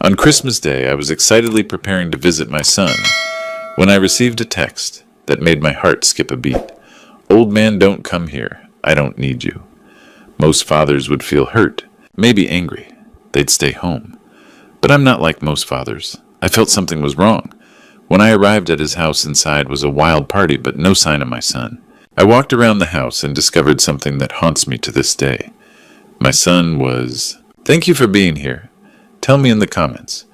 On Christmas Day, I was excitedly preparing to visit my son when I received a text that made my heart skip a beat. Old man, don't come here. I don't need you. Most fathers would feel hurt, maybe angry. They'd stay home. But I'm not like most fathers. I felt something was wrong. When I arrived at his house, inside was a wild party, but no sign of my son. I walked around the house and discovered something that haunts me to this day. My son was... Thank you for being here. Tell me in the comments,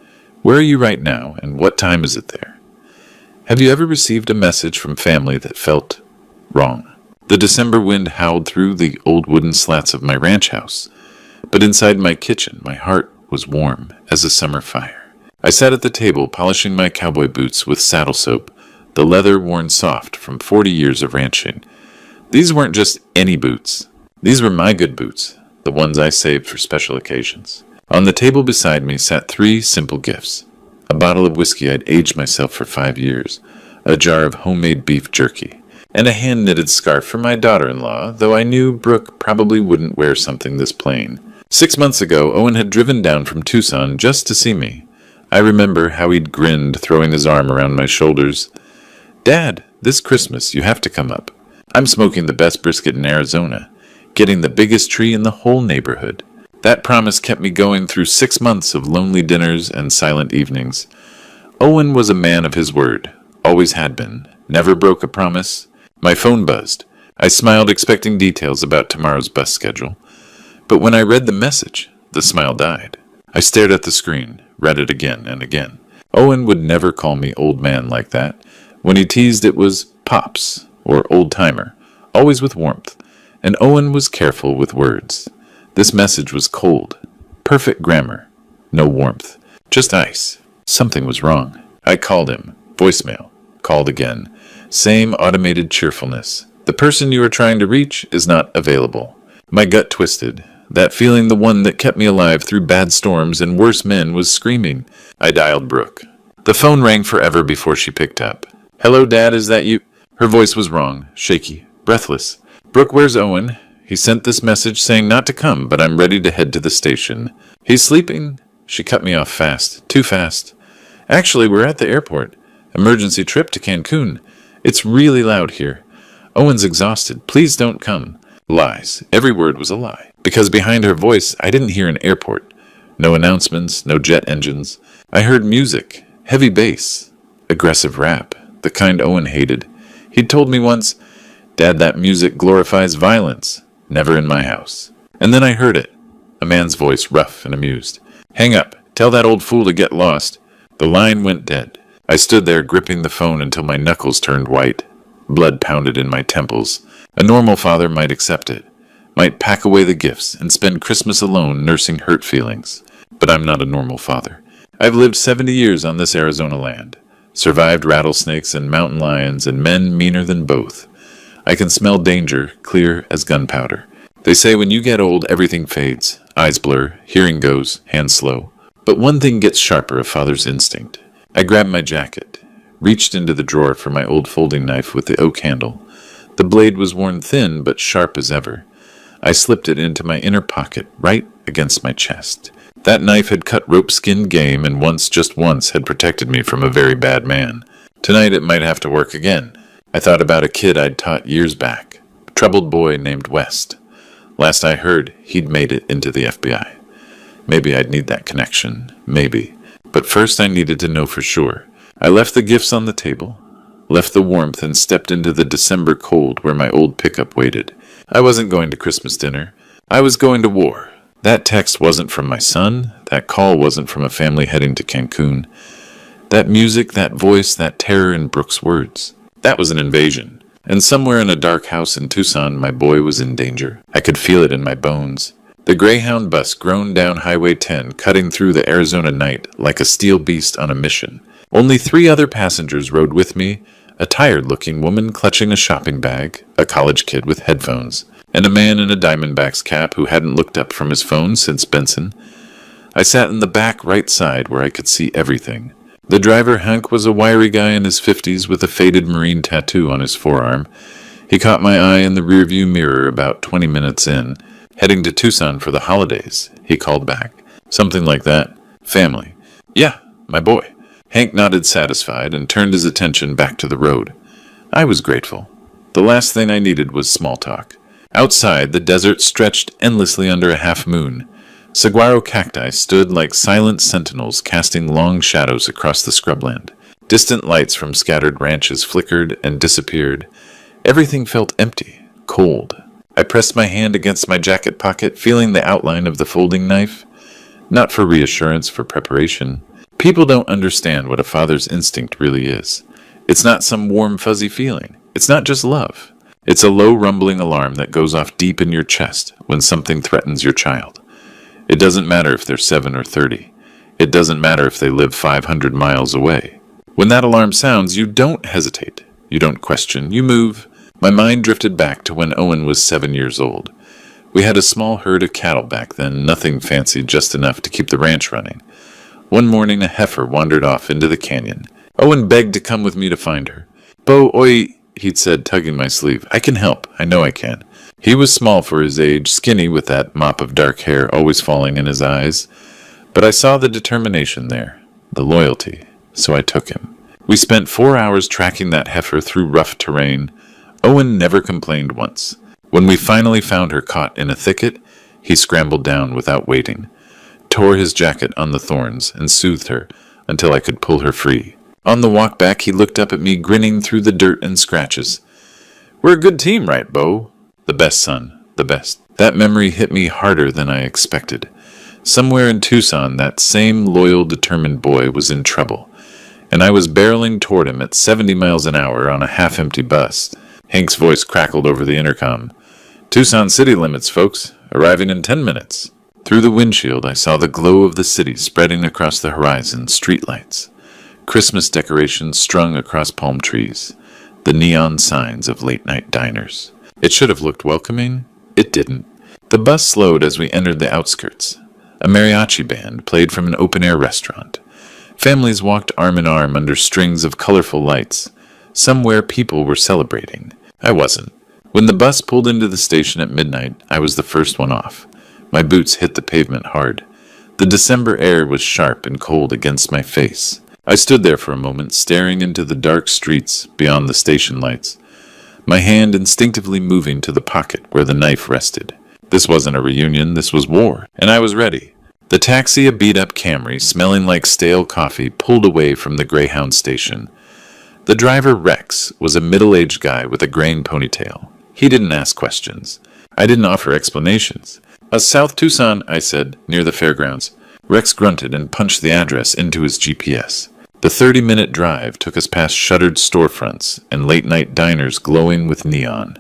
where are you right now and what time is it there? Have you ever received a message from family that felt wrong? The December wind howled through the old wooden slats of my ranch house, but inside my kitchen my heart was warm as a summer fire. I sat at the table polishing my cowboy boots with saddle soap, the leather worn soft from 40 years of ranching. These weren't just any boots. These were my good boots, the ones I saved for special occasions. On the table beside me sat 3 simple gifts. A bottle of whiskey I'd aged myself for 5 years, a jar of homemade beef jerky, and a hand-knitted scarf for my daughter-in-law, though I knew Brooke probably wouldn't wear something this plain. 6 months ago, Owen had driven down from Tucson just to see me. I remember how he'd grinned, throwing his arm around my shoulders. Dad, this Christmas you have to come up. I'm smoking the best brisket in Arizona, getting the biggest tree in the whole neighborhood. That promise kept me going through 6 months of lonely dinners and silent evenings. Owen was a man of his word, always had been, never broke a promise. My phone buzzed. I smiled, expecting details about tomorrow's bus schedule. But when I read the message, the smile died. I stared at the screen, read it again and again. Owen would never call me old man like that. When he teased, it was Pops or old timer, always with warmth. And Owen was careful with words. This message was cold. Perfect grammar. No warmth. Just ice. Something was wrong. I called him. Voicemail. Called again. Same automated cheerfulness. The person you are trying to reach is not available. My gut twisted. That feeling, the one that kept me alive through bad storms and worse men, was screaming. I dialed Brooke. The phone rang forever before she picked up. Hello, Dad, is that you? Her voice was wrong, shaky, breathless. Brooke, where's Owen? He sent this message saying not to come, but I'm ready to head to the station. He's sleeping? She cut me off fast, too fast. Actually, we're at the airport. Emergency trip to Cancun. It's really loud here. Owen's exhausted. Please don't come. Lies. Every word was a lie. Because behind her voice, I didn't hear an airport. No announcements, no jet engines. I heard music, heavy bass, aggressive rap, the kind Owen hated. He'd told me once, Dad, that music glorifies violence. Never in my house. And then I heard it. A man's voice, rough and amused. Hang up. Tell that old fool to get lost. The line went dead. I stood there gripping the phone until my knuckles turned white. Blood pounded in my temples. A normal father might accept it. Might pack away the gifts and spend Christmas alone nursing hurt feelings. But I'm not a normal father. I've lived 70 years on this Arizona land. Survived rattlesnakes and mountain lions and men meaner than both. I can smell danger, clear as gunpowder. They say when you get old, everything fades. Eyes blur, hearing goes, hands slow. But one thing gets sharper, a father's instinct. I grabbed my jacket, reached into the drawer for my old folding knife with the oak handle. The blade was worn thin, but sharp as ever. I slipped it into my inner pocket, right against my chest. That knife had cut rope-skinned game, and once, just once, had protected me from a very bad man. Tonight it might have to work again. I thought about a kid I'd taught years back, a troubled boy named West. Last I heard, he'd made it into the FBI. Maybe I'd need that connection, maybe. But first I needed to know for sure. I left the gifts on the table, left the warmth, and stepped into the December cold where my old pickup waited. I wasn't going to Christmas dinner. I was going to war. That text wasn't from my son. That call wasn't from a family heading to Cancun. That music, that voice, that terror in Brooke's words. That was an invasion. And somewhere in a dark house in Tucson, my boy was in danger. I could feel it in my bones. The Greyhound bus groaned down Highway 10, cutting through the Arizona night like a steel beast on a mission. Only 3 other passengers rode with me, a tired-looking woman clutching a shopping bag, a college kid with headphones, and a man in a Diamondbacks cap who hadn't looked up from his phone since Benson. I sat in the back right side where I could see everything. The driver, Hank, was a wiry guy in his 50s with a faded Marine tattoo on his forearm. He caught my eye in the rearview mirror about 20 minutes in. Heading to Tucson for the holidays, he called back. Something like that. Family. Yeah, my boy. Hank nodded satisfied and turned his attention back to the road. I was grateful. The last thing I needed was small talk. Outside, the desert stretched endlessly under a half moon. Saguaro cacti stood like silent sentinels casting long shadows across the scrubland. Distant lights from scattered ranches flickered and disappeared. Everything felt empty, cold. I pressed my hand against my jacket pocket, feeling the outline of the folding knife. Not for reassurance, for preparation. People don't understand what a father's instinct really is. It's not some warm, fuzzy feeling. It's not just love. It's a low rumbling alarm that goes off deep in your chest when something threatens your child. It doesn't matter if they're 7 or 30. It doesn't matter if they live 500 miles away. When that alarm sounds, you don't hesitate. You don't question. You move. My mind drifted back to when Owen was 7 years old. We had a small herd of cattle back then, nothing fancy, just enough to keep the ranch running. One morning, a heifer wandered off into the canyon. Owen begged to come with me to find her. "Bo, oi," he'd said, tugging my sleeve. "I can help. I know I can." He was small for his age, skinny with that mop of dark hair always falling in his eyes. But I saw the determination there, the loyalty, so I took him. We spent 4 hours tracking that heifer through rough terrain. Owen never complained once. When we finally found her caught in a thicket, he scrambled down without waiting, tore his jacket on the thorns, and soothed her until I could pull her free. On the walk back, he looked up at me, grinning through the dirt and scratches. "We're a good team, right, Bo?" "The best, son, the best." That memory hit me harder than I expected. Somewhere in Tucson, that same loyal, determined boy was in trouble, and I was barreling toward him at 70 miles an hour on a half-empty bus. Hank's voice crackled over the intercom. "Tucson city limits, folks. Arriving in 10 minutes. Through the windshield, I saw the glow of the city spreading across the horizon, streetlights, Christmas decorations strung across palm trees, the neon signs of late-night diners. It should have looked welcoming. It didn't. The bus slowed as we entered the outskirts. A mariachi band played from an open-air restaurant. Families walked arm in arm under strings of colorful lights. Somewhere people were celebrating. I wasn't. When the bus pulled into the station at midnight, I was the first one off. My boots hit the pavement hard. The December air was sharp and cold against my face. I stood there for a moment, staring into the dark streets beyond the station lights, my hand instinctively moving to the pocket where the knife rested. This wasn't a reunion, this was war, and I was ready. The taxi, a beat-up Camry, smelling like stale coffee, pulled away from the Greyhound station. The driver, Rex, was a middle-aged guy with a graying ponytail. He didn't ask questions. I didn't offer explanations. South Tucson," I said, "near the fairgrounds." Rex grunted and punched the address into his GPS. The 30-minute drive took us past shuttered storefronts and late-night diners glowing with neon.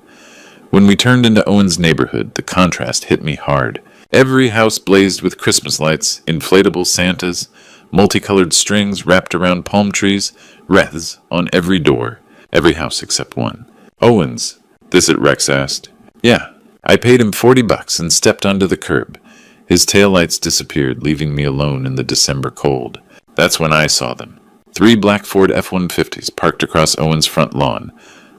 When we turned into Owen's neighborhood, the contrast hit me hard. Every house blazed with Christmas lights, inflatable Santas, multicolored strings wrapped around palm trees, wreaths on every door, every house except one. "Owen's?" This at Rex asked. "Yeah." I paid him $40 and stepped onto the curb. His taillights disappeared, leaving me alone in the December cold. That's when I saw them. 3 black Ford F-150s parked across Owen's front lawn,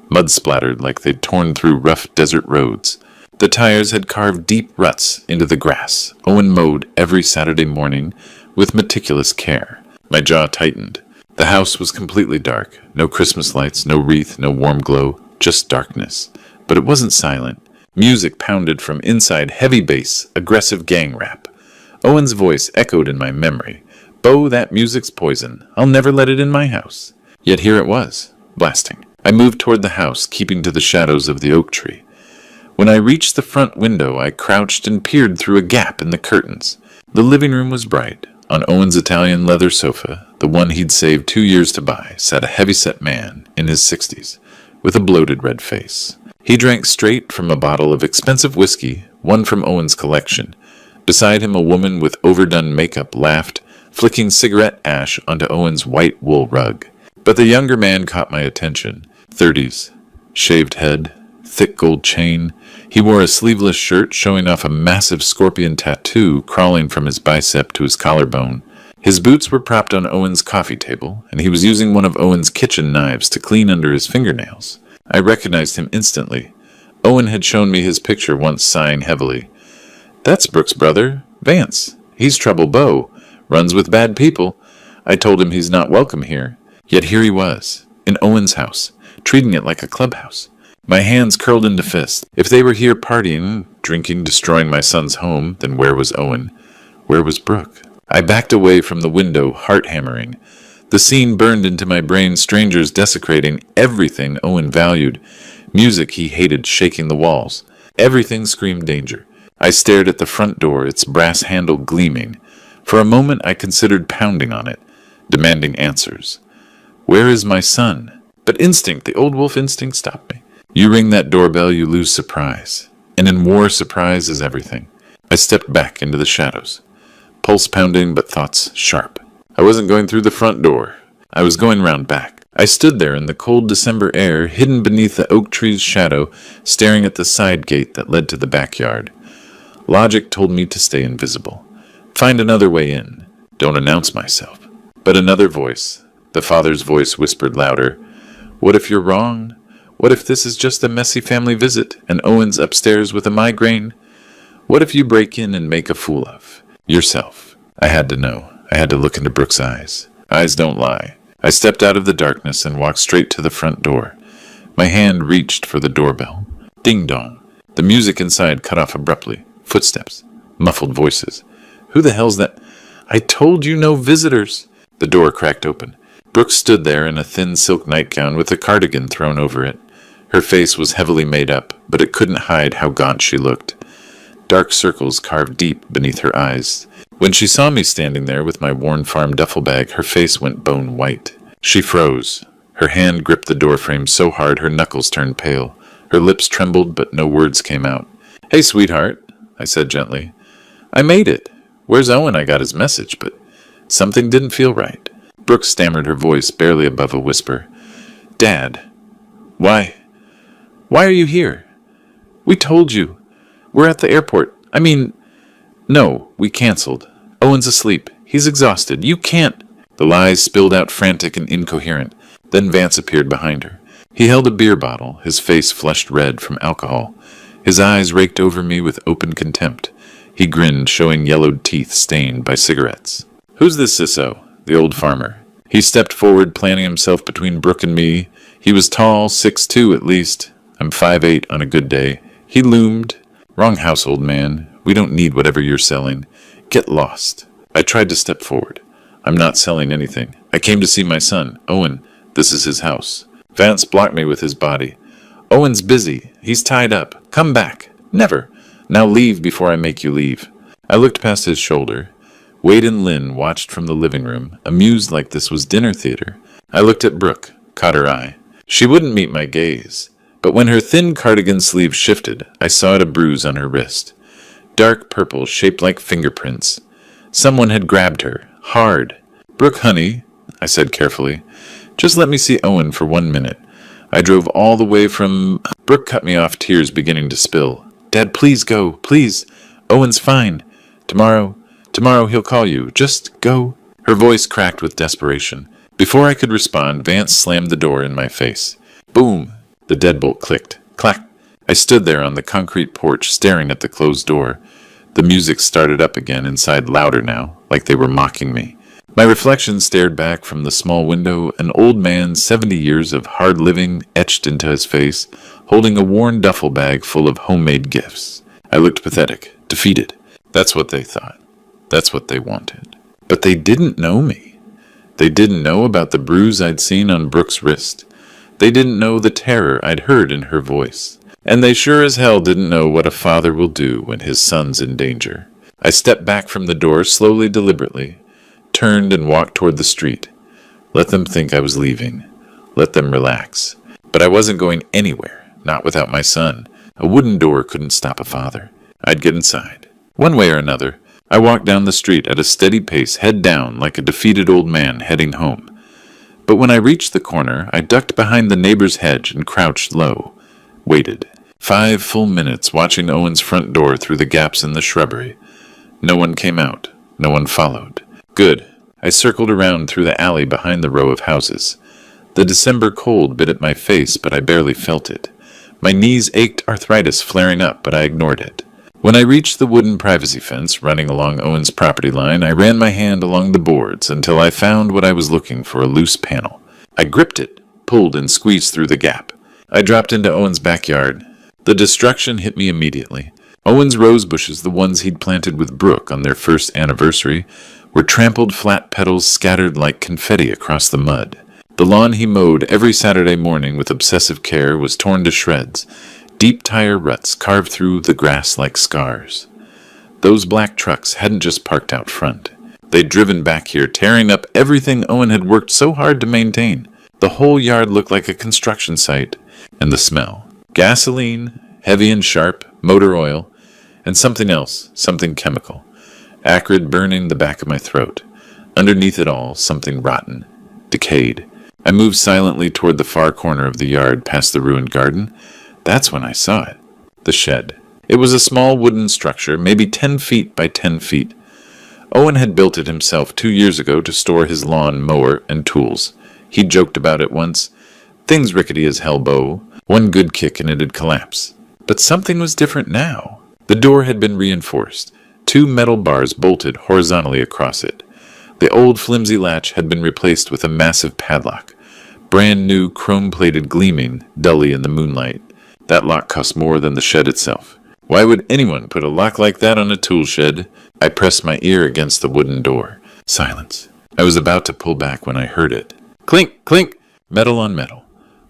mud-splattered like they'd torn through rough desert roads. The tires had carved deep ruts into the grass. Owen mowed every Saturday morning with meticulous care. My jaw tightened. The house was completely dark. No Christmas lights, no wreath, no warm glow, just darkness. But it wasn't silent. Music pounded from inside, heavy bass, aggressive gang rap. Owen's voice echoed in my memory. "Bo, that music's poison. I'll never let it in my house." Yet here it was, blasting. I moved toward the house, keeping to the shadows of the oak tree. When I reached the front window, I crouched and peered through a gap in the curtains. The living room was bright. On Owen's Italian leather sofa, the one he'd saved 2 years to buy, sat a heavy-set man in his 60s, with a bloated red face. He drank straight from a bottle of expensive whiskey, one from Owen's collection. Beside him, a woman with overdone makeup laughed, flicking cigarette ash onto Owen's white wool rug. But the younger man caught my attention. 30s, shaved head, thick gold chain. He wore a sleeveless shirt showing off a massive scorpion tattoo crawling from his bicep to his collarbone. His boots were propped on Owen's coffee table, and he was using one of Owen's kitchen knives to clean under his fingernails. I recognized him instantly. Owen had shown me his picture once, sighing heavily. "That's Brooks' brother, Vance. He's Trouble Bo. Runs with bad people. I told him he's not welcome here. Yet here he was, in Owen's house, treating it like a clubhouse. My hands curled into fists. If they were here partying, drinking, destroying my son's home, then where was Owen? Where was Brooke? I backed away from the window, heart hammering. The scene burned into my brain, strangers desecrating everything Owen valued. Music he hated shaking the walls. Everything screamed danger. I stared at the front door, its brass handle gleaming. For a moment I considered pounding on it, demanding answers. Where is my son? But instinct, the old wolf instinct, stopped me. You ring that doorbell, you lose surprise. And in war, surprise is everything. I stepped back into the shadows. Pulse pounding, but thoughts sharp. I wasn't going through the front door. I was going round back. I stood there in the cold December air, hidden beneath the oak tree's shadow, staring at the side gate that led to the backyard. Logic told me to stay invisible. Find another way in. Don't announce myself. But another voice, the father's voice, whispered louder. What if you're wrong? What if this is just a messy family visit, and Owen's upstairs with a migraine? What if you break in and make a fool of yourself? I had to know. I had to look into Brooke's eyes. Eyes don't lie. I stepped out of the darkness and walked straight to the front door. My hand reached for the doorbell. Ding dong. The music inside cut off abruptly. Footsteps. Muffled voices. Who the hell's that? I told you no visitors. The door cracked open. Brooke stood there in a thin silk nightgown with a cardigan thrown over it. Her face was heavily made up, but it couldn't hide how gaunt she looked. Dark circles carved deep beneath her eyes. When she saw me standing there with my worn farm duffel bag, her face went bone white. She froze. Her hand gripped the doorframe so hard her knuckles turned pale. Her lips trembled, but no words came out. Hey, sweetheart, I said gently. I made it. Where's Owen? I got his message, but something didn't feel right. Brooke stammered, her voice barely above a whisper. Dad, why are you here? We told you. We're at the airport. No, we canceled. Owen's asleep. He's exhausted. You can't. The lies spilled out frantic and incoherent. Then Vance appeared behind her. He held a beer bottle, his face flushed red from alcohol. His eyes raked over me with open contempt. He grinned, showing yellowed teeth stained by cigarettes. Who's this Cisso? The old farmer. He stepped forward, planting himself between Brooke and me. He was tall, 6'2" at least. I'm 5'8" on a good day. He loomed. Wrong house, old man. We don't need whatever you're selling. Get lost. I tried to step forward. I'm not selling anything. I came to see my son, Owen. This is his house. Vance blocked me with his body. Owen's busy. He's tied up. Come back. Never. Now leave before I make you leave. I looked past his shoulder. Wade and Lynn watched from the living room, amused like this was dinner theater. I looked at Brooke, caught her eye. She wouldn't meet my gaze. But when her thin cardigan sleeve shifted, I saw a bruise on her wrist. Dark purple, shaped like fingerprints. Someone had grabbed her, hard. Brooke, honey, I said carefully, just let me see Owen for 1 minute. I drove all the way from... Brooke cut me off, tears beginning to spill. Dad, please go, please. Owen's fine. Tomorrow he'll call you. Just go. Her voice cracked with desperation. Before I could respond, Vance slammed the door in my face. Boom. The deadbolt clicked. Clack. I stood there on the concrete porch, staring at the closed door. The music started up again inside, louder now, like they were mocking me. My reflection stared back from the small window, an old man, 70 years of hard living etched into his face, holding a worn duffel bag full of homemade gifts. I looked pathetic, defeated. That's what they thought. That's what they wanted. But they didn't know me. They didn't know about the bruise I'd seen on Brooke's wrist. They didn't know the terror I'd heard in her voice. And they sure as hell didn't know what a father will do when his son's in danger. I stepped back from the door slowly, deliberately, turned and walked toward the street. Let them think I was leaving. Let them relax. But I wasn't going anywhere, not without my son. A wooden door couldn't stop a father. I'd get inside. One way or another, I walked down the street at a steady pace, head down like a defeated old man heading home. But when I reached the corner, I ducked behind the neighbor's hedge and crouched low. Waited. 5 full minutes watching Owen's front door through the gaps in the shrubbery. No one came out. No one followed. Good. I circled around through the alley behind the row of houses. The December cold bit at my face, but I barely felt it. My knees ached, arthritis flaring up, but I ignored it. When I reached the wooden privacy fence running along Owen's property line, I ran my hand along the boards until I found what I was looking for, a loose panel. I gripped it, pulled, and squeezed through the gap. I dropped into Owen's backyard. The destruction hit me immediately. Owen's rose bushes, the ones he'd planted with Brooke on their first anniversary, were trampled flat petals scattered like confetti across the mud. The lawn he mowed every Saturday morning with obsessive care was torn to shreds, deep tire ruts carved through the grass like scars. Those black trucks hadn't just parked out front. They'd driven back here, tearing up everything Owen had worked so hard to maintain. The whole yard looked like a construction site, and the smell. Gasoline, heavy and sharp, motor oil, and something else, something chemical. Acrid, burning the back of my throat. Underneath it all, something rotten, decayed. I moved silently toward the far corner of the yard, past the ruined garden. That's when I saw it. The shed. It was a small wooden structure, maybe 10 feet by 10 feet. Owen had built it himself 2 years ago to store his lawn mower and tools. He joked about it once. Things rickety as hell, Bo. One good kick and it'd collapse. But something was different now. The door had been reinforced. 2 metal bars bolted horizontally across it. The old flimsy latch had been replaced with a massive padlock. Brand new, chrome-plated, gleaming dully in the moonlight. That lock cost more than the shed itself. Why would anyone put a lock like that on a tool shed? I pressed my ear against the wooden door. Silence. I was about to pull back when I heard it. Clink, clink, metal on metal.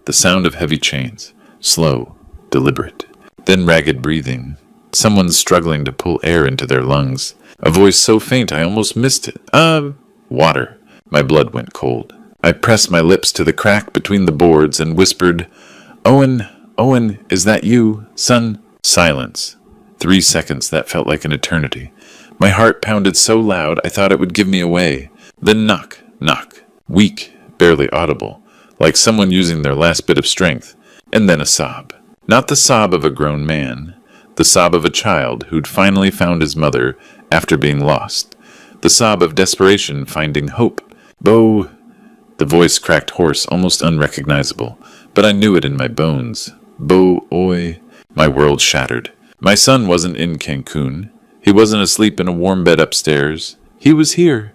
The sound of heavy chains. Slow, deliberate. Then ragged breathing. Someone struggling to pull air into their lungs. A voice so faint I almost missed it. Water. My blood went cold. I pressed my lips to the crack between the boards and whispered, Owen, is that you, son? Silence. 3 seconds, that felt like an eternity. My heart pounded so loud I thought it would give me away. Then knock, knock. Weak, barely audible, like someone using their last bit of strength. And then a sob. Not the sob of a grown man. The sob of a child who'd finally found his mother after being lost. The sob of desperation finding hope. Bo. The voice cracked hoarse, almost unrecognizable, but I knew it in my bones. Bo, oi. My world shattered. My son wasn't in Cancun. He wasn't asleep in a warm bed upstairs. He was here,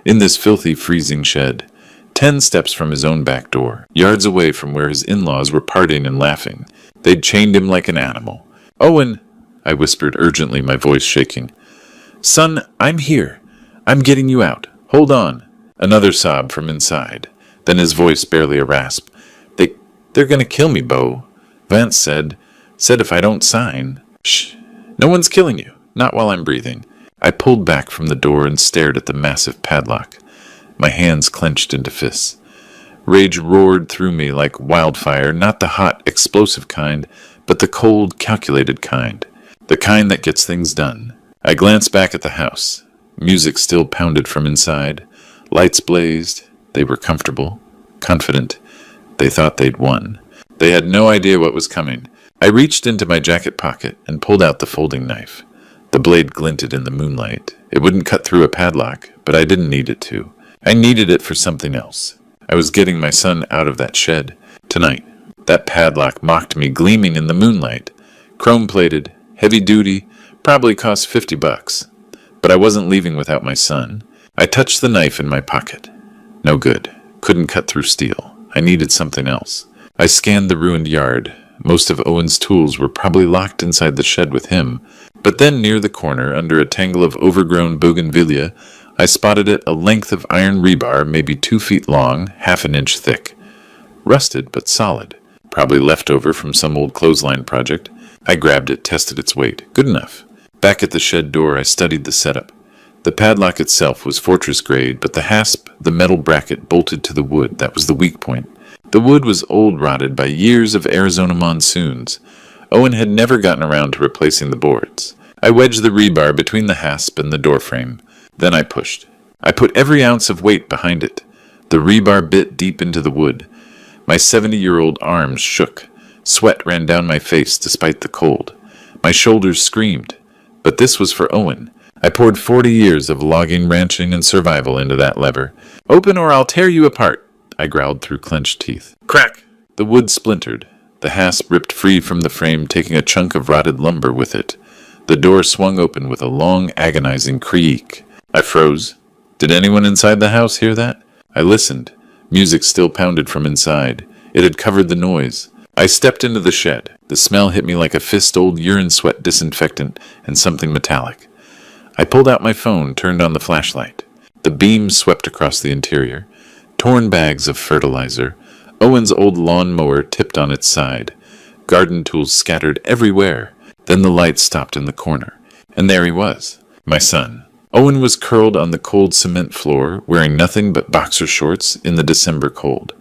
in this filthy, freezing shed, 10 steps from his own back door, yards away from where his in-laws were partying and laughing. They'd chained him like an animal. Owen, I whispered urgently, my voice shaking. Son, I'm here. I'm getting you out. Hold on. Another sob from inside. Then his voice barely a rasp. They're gonna kill me, Bo. Vance said if I don't sign. Shh. No one's killing you. Not while I'm breathing. I pulled back from the door and stared at the massive padlock. My hands clenched into fists. Rage roared through me like wildfire, not the hot, explosive kind, but the cold, calculated kind. The kind that gets things done. I glanced back at the house. Music still pounded from inside. Lights blazed. They were comfortable, confident. They thought they'd won. They had no idea what was coming. I reached into my jacket pocket and pulled out the folding knife. The blade glinted in the moonlight. It wouldn't cut through a padlock, but I didn't need it to. I needed it for something else. I was getting my son out of that shed. Tonight. That padlock mocked me, gleaming in the moonlight. Chrome-plated, heavy-duty, probably cost $50. But I wasn't leaving without my son. I touched the knife in my pocket. No good. Couldn't cut through steel. I needed something else. I scanned the ruined yard. Most of Owen's tools were probably locked inside the shed with him. But then near the corner, under a tangle of overgrown bougainvillea, I spotted it, a length of iron rebar, maybe 2 feet long, half an inch thick. Rusted, but solid. Probably leftover from some old clothesline project. I grabbed it, tested its weight. Good enough. Back at the shed door, I studied the setup. The padlock itself was fortress grade, but the hasp, the metal bracket bolted to the wood, that was the weak point. The wood was old, rotted by years of Arizona monsoons. Owen had never gotten around to replacing the boards. I wedged the rebar between the hasp and the doorframe. Then I pushed. I put every ounce of weight behind it. The rebar bit deep into the wood. My 70-year-old arms shook. Sweat ran down my face despite the cold. My shoulders screamed. But this was for Owen. I poured 40 years of logging, ranching, and survival into that lever. Open or I'll tear you apart, I growled through clenched teeth. Crack! The wood splintered. The hasp ripped free from the frame, taking a chunk of rotted lumber with it. The door swung open with a long, agonizing creak. I froze. Did anyone inside the house hear that? I listened. Music still pounded from inside. It had covered the noise. I stepped into the shed. The smell hit me like a fist-old urine-sweat disinfectant and something metallic. I pulled out my phone, turned on the flashlight. The beam swept across the interior. Torn bags of fertilizer. Owen's old lawnmower tipped on its side. Garden tools scattered everywhere. Then the light stopped in the corner. And there he was, my son. Owen was curled on the cold cement floor, wearing nothing but boxer shorts in the December cold.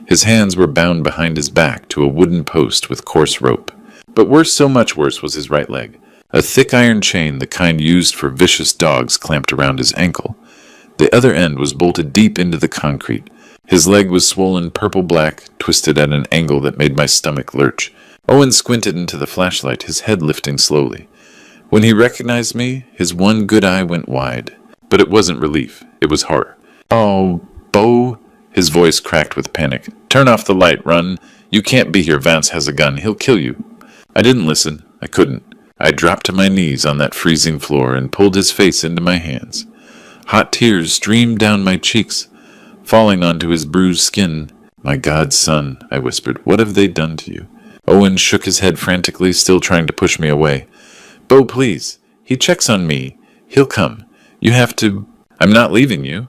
His hands were bound behind his back to a wooden post with coarse rope. But worse, so much worse, was his right leg. A thick iron chain, the kind used for vicious dogs, clamped around his ankle. The other end was bolted deep into the concrete. His leg was swollen purple-black, twisted at an angle that made my stomach lurch. Owen squinted into the flashlight, his head lifting slowly. When he recognized me, his one good eye went wide. But it wasn't relief. It was horror. "Oh, Bo," his voice cracked with panic. "Turn off the light, run. You can't be here. Vance has a gun. He'll kill you." I didn't listen. I couldn't. I dropped to my knees on that freezing floor and pulled his face into my hands. Hot tears streamed down my cheeks, falling onto his bruised skin. "My God, son," I whispered, "what have they done to you?" Owen shook his head frantically, still trying to push me away. "Bo, please. He checks on me. He'll come. You have to—" "I'm not leaving you."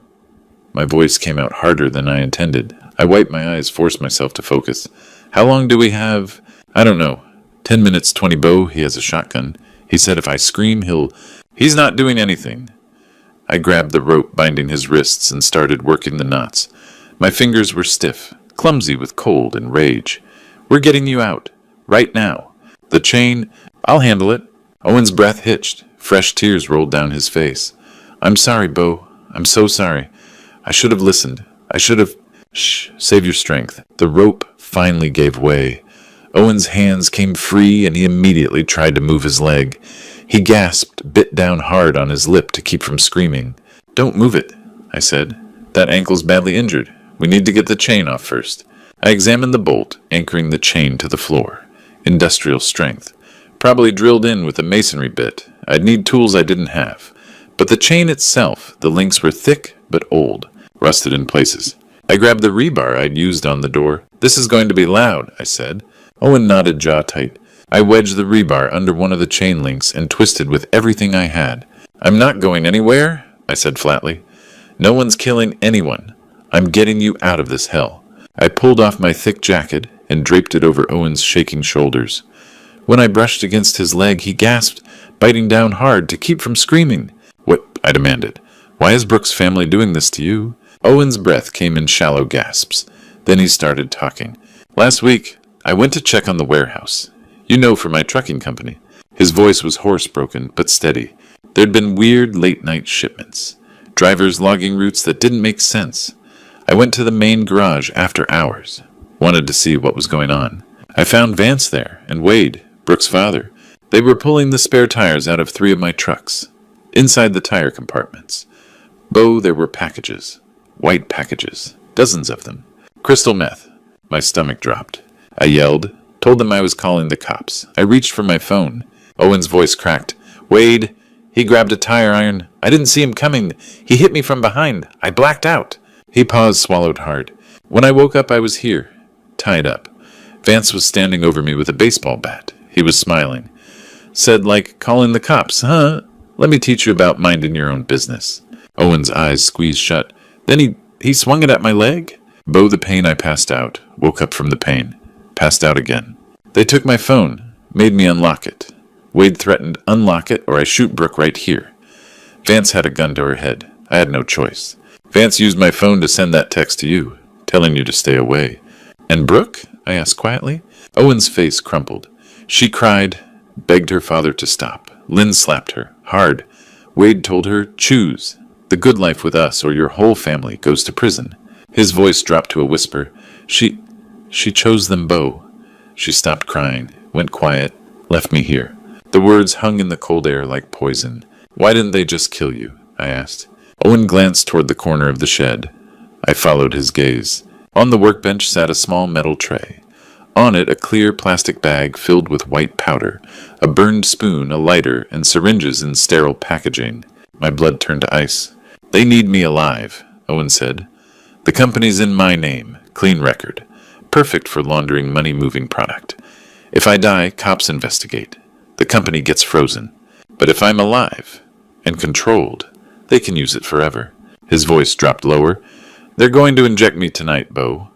My voice came out harder than I intended. I wiped my eyes, forced myself to focus. "How long do we have?" "I don't know. 10 minutes, 20, Bo. He has a shotgun. He said if I scream, he'll—" "He's not doing anything." I grabbed the rope binding his wrists and started working the knots. My fingers were stiff, clumsy with cold and rage. "We're getting you out. Right now. The chain—" "I'll handle it." Owen's breath hitched. Fresh tears rolled down his face. "I'm sorry, Bo. I'm so sorry. I should have listened. I should have—" "Shh. Save your strength." The rope finally gave way. Owen's hands came free, and he immediately tried to move his leg. He gasped, bit down hard on his lip to keep from screaming. "Don't move it," I said. "That ankle's badly injured. We need to get the chain off first." I examined the bolt, anchoring the chain to the floor. Industrial strength. Probably drilled in with a masonry bit. I'd need tools I didn't have. But the chain itself, the links were thick but old, rusted in places. I grabbed the rebar I'd used on the door. "This is going to be loud," I said. Owen nodded, jaw tight. I wedged the rebar under one of the chain links and twisted with everything I had. "I'm not going anywhere," I said flatly. "No one's killing anyone. I'm getting you out of this hell." I pulled off my thick jacket and draped it over Owen's shaking shoulders. When I brushed against his leg, he gasped, biting down hard to keep from screaming. "What?" I demanded. "Why is Brooks' family doing this to you?" Owen's breath came in shallow gasps. Then he started talking. "Last week, I went to check on the warehouse. You know, for my trucking company." His voice was hoarse-broken, but steady. There'd been weird late-night shipments. Drivers logging routes that didn't make sense. I went to the main garage after hours. Wanted to see what was going on. I found Vance there, and Wade, Brooks' father. They were pulling the spare tires out of 3 of my trucks. Inside the tire compartments. Bo, there were packages. White packages. Dozens of them. Crystal meth. My stomach dropped. I yelled. Told them I was calling the cops. I reached for my phone. Owen's voice cracked. "Wade, he grabbed a tire iron. I didn't see him coming. He hit me from behind. I blacked out." He paused, swallowed hard. "When I woke up, I was here. Tied up. Vance was standing over me with a baseball bat. He was smiling. Said, like, calling the cops, huh? Let me teach you about minding your own business." Owen's eyes squeezed shut. Then he swung it at my leg. Bo, the pain, I passed out. Woke up from the pain. Passed out again. They took my phone. Made me unlock it. Wade threatened, "Unlock it or I shoot Brooke right here." Vance had a gun to her head. I had no choice. "Vance used my phone to send that text to you, telling you to stay away." "And Brooke?" I asked quietly. Owen's face crumpled. She cried, begged her father to stop. Lynn slapped her, hard. Wade told her, "Choose. The good life with us or your whole family goes to prison." His voice dropped to a whisper. She chose them, Bo." She stopped crying, went quiet, left me here. The words hung in the cold air like poison. "Why didn't they just kill you?" I asked. Owen glanced toward the corner of the shed. I followed his gaze. On the workbench sat a small metal tray. On it, a clear plastic bag filled with white powder, a burned spoon, a lighter, and syringes in sterile packaging. My blood turned to ice. "They need me alive," Owen said. "The company's in my name, clean record. Perfect for laundering money-moving product. If I die, cops investigate. The company gets frozen. But if I'm alive and controlled, they can use it forever." His voice dropped lower. "They're going to inject me tonight, Bo.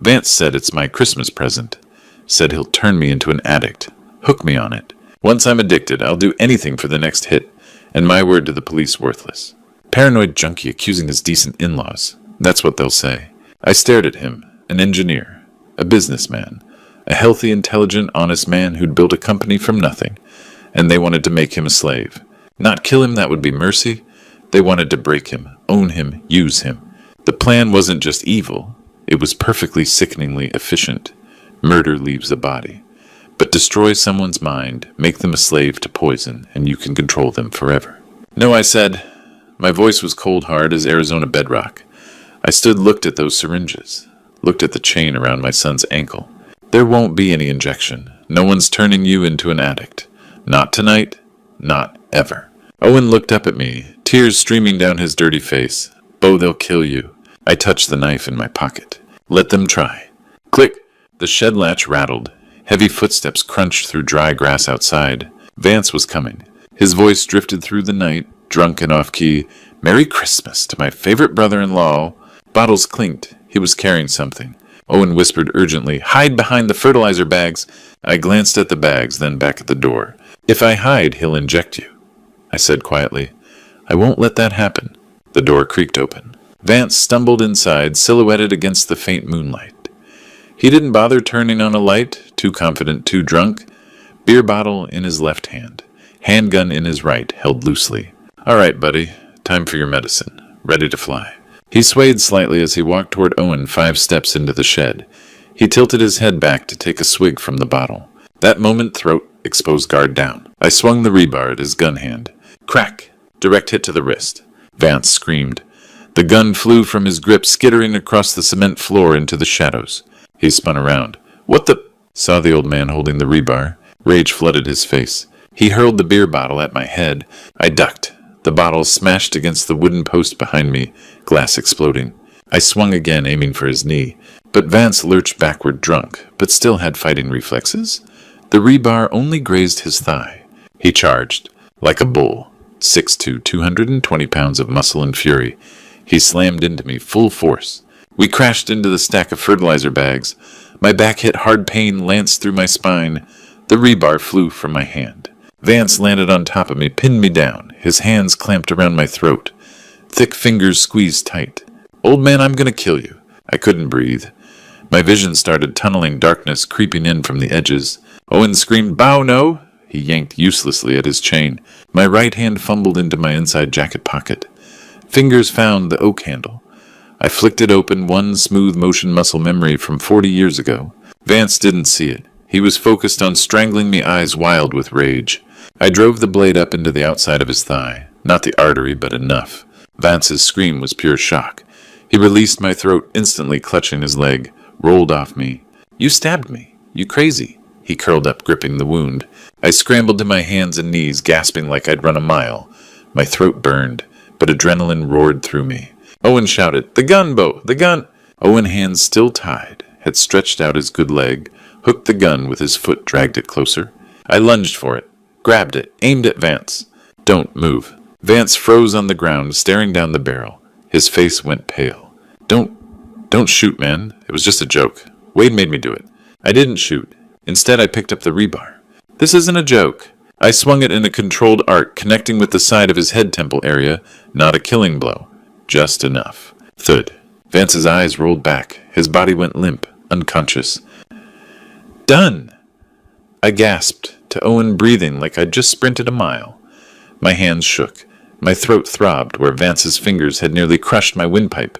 Vance said it's my Christmas present. Said he'll turn me into an addict. Hook me on it. Once I'm addicted, I'll do anything for the next hit. And my word to the police worthless. Paranoid junkie accusing his decent in-laws. That's what they'll say." I stared at him. An engineer. A businessman. A healthy, intelligent, honest man who'd built a company from nothing. And they wanted to make him a slave. Not kill him, that would be mercy. They wanted to break him, own him, use him. The plan wasn't just evil. It was perfectly sickeningly efficient. Murder leaves a body. But destroy someone's mind, make them a slave to poison, and you can control them forever. "No," I said. My voice was cold hard as Arizona bedrock. I stood, looked at those syringes, looked at the chain around my son's ankle. "There won't be any injection. No one's turning you into an addict. Not tonight, not ever." Owen looked up at me, tears streaming down his dirty face. "Bo, they'll kill you." I touched the knife in my pocket. "Let them try." Click! The shed latch rattled. Heavy footsteps crunched through dry grass outside. Vance was coming. His voice drifted through the night, drunk and off-key. "Merry Christmas to my favorite brother-in-law." Bottles clinked. He was carrying something. Owen whispered urgently, "Hide behind the fertilizer bags." I glanced at the bags, then back at the door. "If I hide, he'll inject you," I said quietly. "I won't let that happen." The door creaked open. Vance stumbled inside, silhouetted against the faint moonlight. He didn't bother turning on a light, too confident, too drunk. Beer bottle in his left hand, handgun in his right, held loosely. "All right, buddy, time for your medicine. Ready to fly." He swayed slightly as he walked toward Owen 5 steps into the shed. He tilted his head back to take a swig from the bottle. That moment, throat, exposed guard down. I swung the rebar at his gun hand. Crack! Direct hit to the wrist. Vance screamed. The gun flew from his grip, skittering across the cement floor into the shadows. He spun around. "What the—" Saw the old man holding the rebar. Rage flooded his face. He hurled the beer bottle at my head. I ducked. The bottle smashed against the wooden post behind me, glass exploding. I swung again, aiming for his knee. But Vance lurched backward drunk, but still had fighting reflexes. The rebar only grazed his thigh. He charged. Like a bull. 6'2", 220 pounds of muscle and fury. He slammed into me, full force. We crashed into the stack of fertilizer bags. My back hit hard, pain lanced through my spine. The rebar flew from my hand. Vance landed on top of me, pinned me down, his hands clamped around my throat. Thick fingers squeezed tight. "Old man, I'm gonna kill you." I couldn't breathe. My vision started tunneling, darkness creeping in from the edges. Owen screamed, "Bow, no!" He yanked uselessly at his chain. My right hand fumbled into my inside jacket pocket. Fingers found the oak handle. I flicked it open, one smooth motion muscle memory from 40 years ago. Vance didn't see it. He was focused on strangling me, eyes wild with rage. I drove the blade up into the outside of his thigh. Not the artery, but enough. Vance's scream was pure shock. He released my throat, instantly clutching his leg, rolled off me. "You stabbed me. You crazy." He curled up, gripping the wound. I scrambled to my hands and knees, gasping like I'd run a mile. My throat burned, but adrenaline roared through me. Owen shouted, "The gun, Bo! The gun!" Owen, hands still tied, had stretched out his good leg, hooked the gun with his foot, dragged it closer. I lunged for it, grabbed it, aimed at Vance. "Don't move." Vance froze on the ground, staring down the barrel. His face went pale. Don't shoot, man. It was just a joke. Wade made me do it." I didn't shoot. Instead, I picked up the rebar. "This isn't a joke." I swung it in a controlled arc, connecting with the side of his head temple area. Not a killing blow. Just enough. Thud. Vance's eyes rolled back. His body went limp, unconscious. "Done!" I gasped, to Owen breathing like I'd just sprinted a mile. My hands shook. My throat throbbed where Vance's fingers had nearly crushed my windpipe.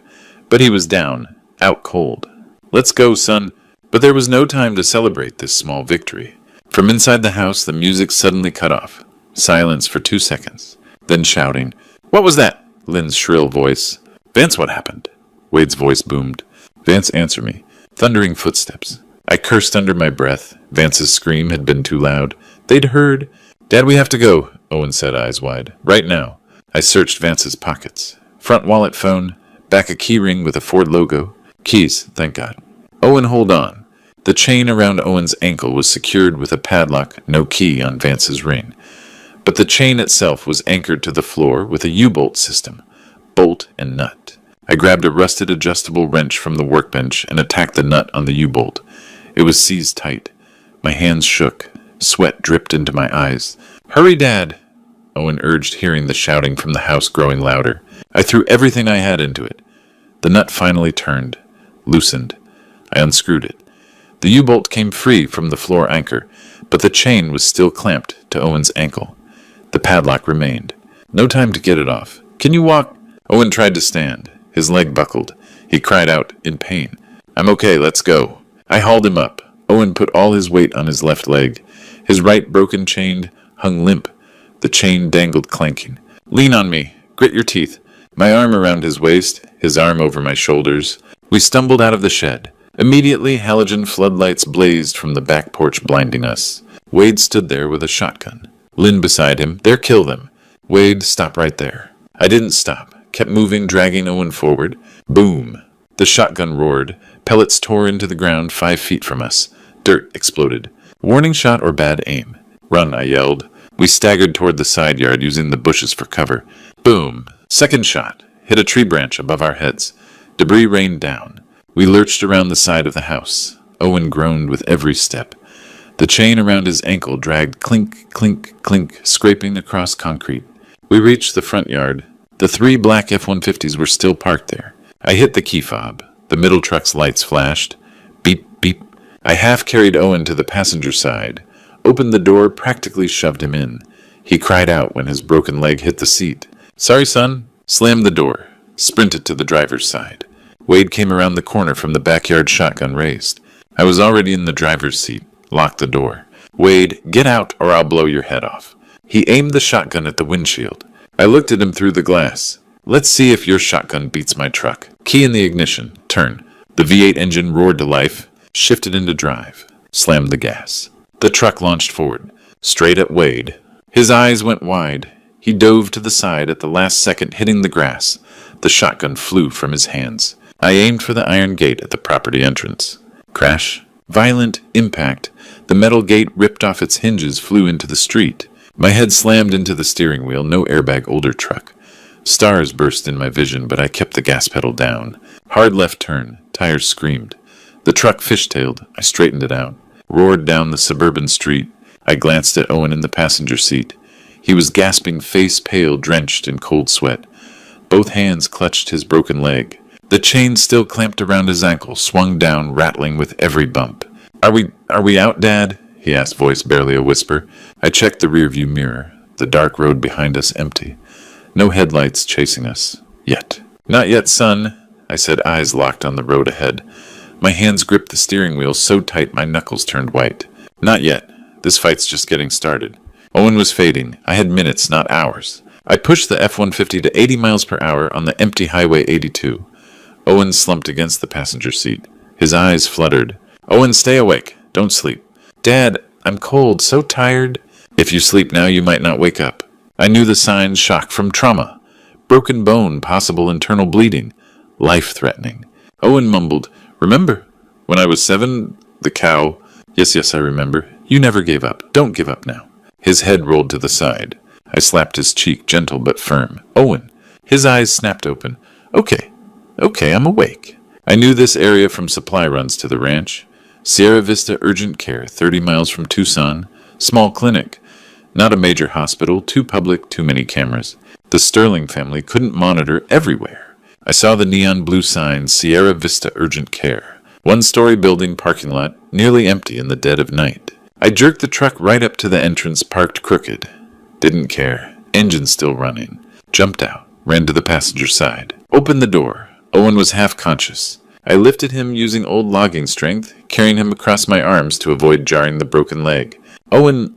But he was down, out cold. "Let's go, son." But there was no time to celebrate this small victory. From inside the house, the music suddenly cut off. Silence for 2 seconds. Then shouting. "What was that?" Lynn's shrill voice. "Vance, what happened?" Wade's voice boomed. Vance answered me. Thundering footsteps. I cursed under my breath. Vance's scream had been too loud. They'd heard. Dad, we have to go, Owen said, eyes wide. Right now. I searched Vance's pockets. Front wallet, phone, back a key ring with a Ford logo. Keys, thank God. Owen, hold on. The chain around Owen's ankle was secured with a padlock, no key on Vance's ring. But the chain itself was anchored to the floor with a U-bolt system. Bolt and nut. I grabbed a rusted adjustable wrench from the workbench and attacked the nut on the U-bolt. It was seized tight. My hands shook. Sweat dripped into my eyes. Hurry, Dad, Owen urged, hearing the shouting from the house growing louder. I threw everything I had into it. The nut finally turned, loosened. I unscrewed it. The U-bolt came free from the floor anchor, but the chain was still clamped to Owen's ankle. The padlock remained. No time to get it off. Can you walk? Owen tried to stand. His leg buckled. He cried out in pain. I'm okay, let's go. I hauled him up. Owen put all his weight on his left leg. His right broken chain hung limp. The chain dangled clanking. Lean on me. Grit your teeth. My arm around his waist, his arm over my shoulders. We stumbled out of the shed. Immediately, halogen floodlights blazed from the back porch, blinding us. Wade stood there with a shotgun. Lynn beside him. There, kill them. Wade, stop right there. I didn't stop. Kept moving, dragging Owen forward. Boom. The shotgun roared. Pellets tore into the ground 5 feet from us. Dirt exploded. Warning shot or bad aim? Run, I yelled. We staggered toward the side yard, using the bushes for cover. Boom. Second shot. Hit a tree branch above our heads. Debris rained down. We lurched around the side of the house. Owen groaned with every step. The chain around his ankle dragged clink, clink, clink, scraping across concrete. We reached the front yard. The 3 black F-150s were still parked there. I hit the key fob. The middle truck's lights flashed. Beep, beep. I half-carried Owen to the passenger side. Opened the door, practically shoved him in. He cried out when his broken leg hit the seat. Sorry, son. Slammed the door. Sprinted to the driver's side. Wade came around the corner from the backyard, shotgun raised. I was already in the driver's seat. Locked the door. Wade, get out or I'll blow your head off. He aimed the shotgun at the windshield. I looked at him through the glass. Let's see if your shotgun beats my truck. Key in the ignition. Turn. The V8 engine roared to life, shifted into drive, slammed the gas. The truck launched forward, straight at Wade. His eyes went wide. He dove to the side at the last second, hitting the grass. The shotgun flew from his hands. I aimed for the iron gate at the property entrance. Crash. Violent impact. The metal gate ripped off its hinges, flew into the street. My head slammed into the steering wheel, no airbag, older truck. Stars burst in my vision, but I kept the gas pedal down. Hard left turn. Tires screamed. The truck fishtailed. I straightened it out. Roared down the suburban street. I glanced at Owen in the passenger seat. He was gasping, face pale, drenched in cold sweat. Both hands clutched his broken leg. The chain still clamped around his ankle, swung down, rattling with every bump. Are we out, Dad? He asked, voice barely a whisper. I checked the rearview mirror. The dark road behind us empty. No headlights chasing us. Yet. Not yet, son, I said, eyes locked on the road ahead. My hands gripped the steering wheel so tight my knuckles turned white. Not yet. This fight's just getting started. Owen was fading. I had minutes, not hours. I pushed the F-150 to 80 miles per hour on the empty Highway 82. Owen slumped against the passenger seat. His eyes fluttered. Owen, stay awake. Don't sleep. Dad, I'm cold, so tired. If you sleep now, you might not wake up. I knew the signs: shock from trauma. Broken bone, possible internal bleeding. Life-threatening. Owen mumbled, remember, when I was 7, the cow... Yes, I remember. You never gave up. Don't give up now. His head rolled to the side. I slapped his cheek, gentle but firm. Owen. His eyes snapped open. Okay, I'm awake. I knew this area from supply runs to the ranch. Sierra Vista Urgent Care, 30 miles from Tucson. Small clinic. Not a major hospital, too public, too many cameras. The Sterling family couldn't monitor everywhere. I saw the neon blue sign, Sierra Vista Urgent Care. 1-story building, parking lot, nearly empty in the dead of night. I jerked the truck right up to the entrance, parked crooked. Didn't care. Engine still running. Jumped out, ran to the passenger side. Opened the door. Owen was half conscious. I lifted him using old logging strength, carrying him across my arms to avoid jarring the broken leg. Owen,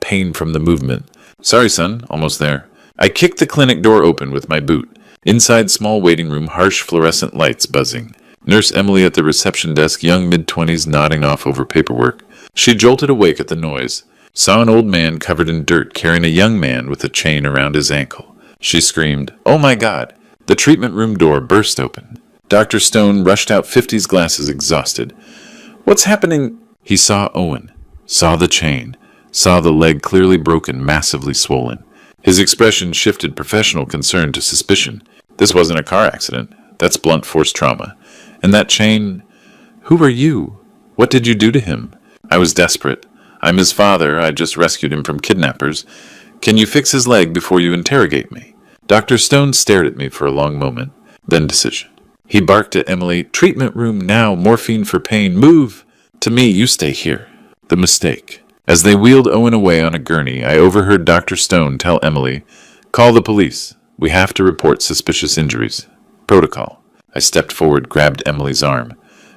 pain from the movement. Sorry, son, almost there. I kicked the clinic door open with my boot. Inside, small waiting room, harsh fluorescent lights buzzing. Nurse Emily at the reception desk, young mid-20s, nodding off over paperwork. She jolted awake at the noise, saw an old man covered in dirt carrying a young man with a chain around his ankle. She screamed, "Oh my God!" The treatment room door burst open. Dr. Stone rushed out 50's glasses, exhausted. "What's happening?" He saw Owen, saw the chain, saw the leg clearly broken, massively swollen. His expression shifted professional concern to suspicion. This wasn't a car accident. That's blunt force trauma. And that chain... Who are you? What did you do to him? I was desperate. I'm his father. I just rescued him from kidnappers. Can you fix his leg before you interrogate me? Dr. Stone stared at me for a long moment, then decision. He barked at Emily, "Treatment room now, morphine for pain, move!" To me, "You stay here." The mistake. As they wheeled Owen away on a gurney, I overheard Dr. Stone tell Emily, "Call the police. We have to report suspicious injuries. Protocol." I stepped forward, grabbed Emily's arm.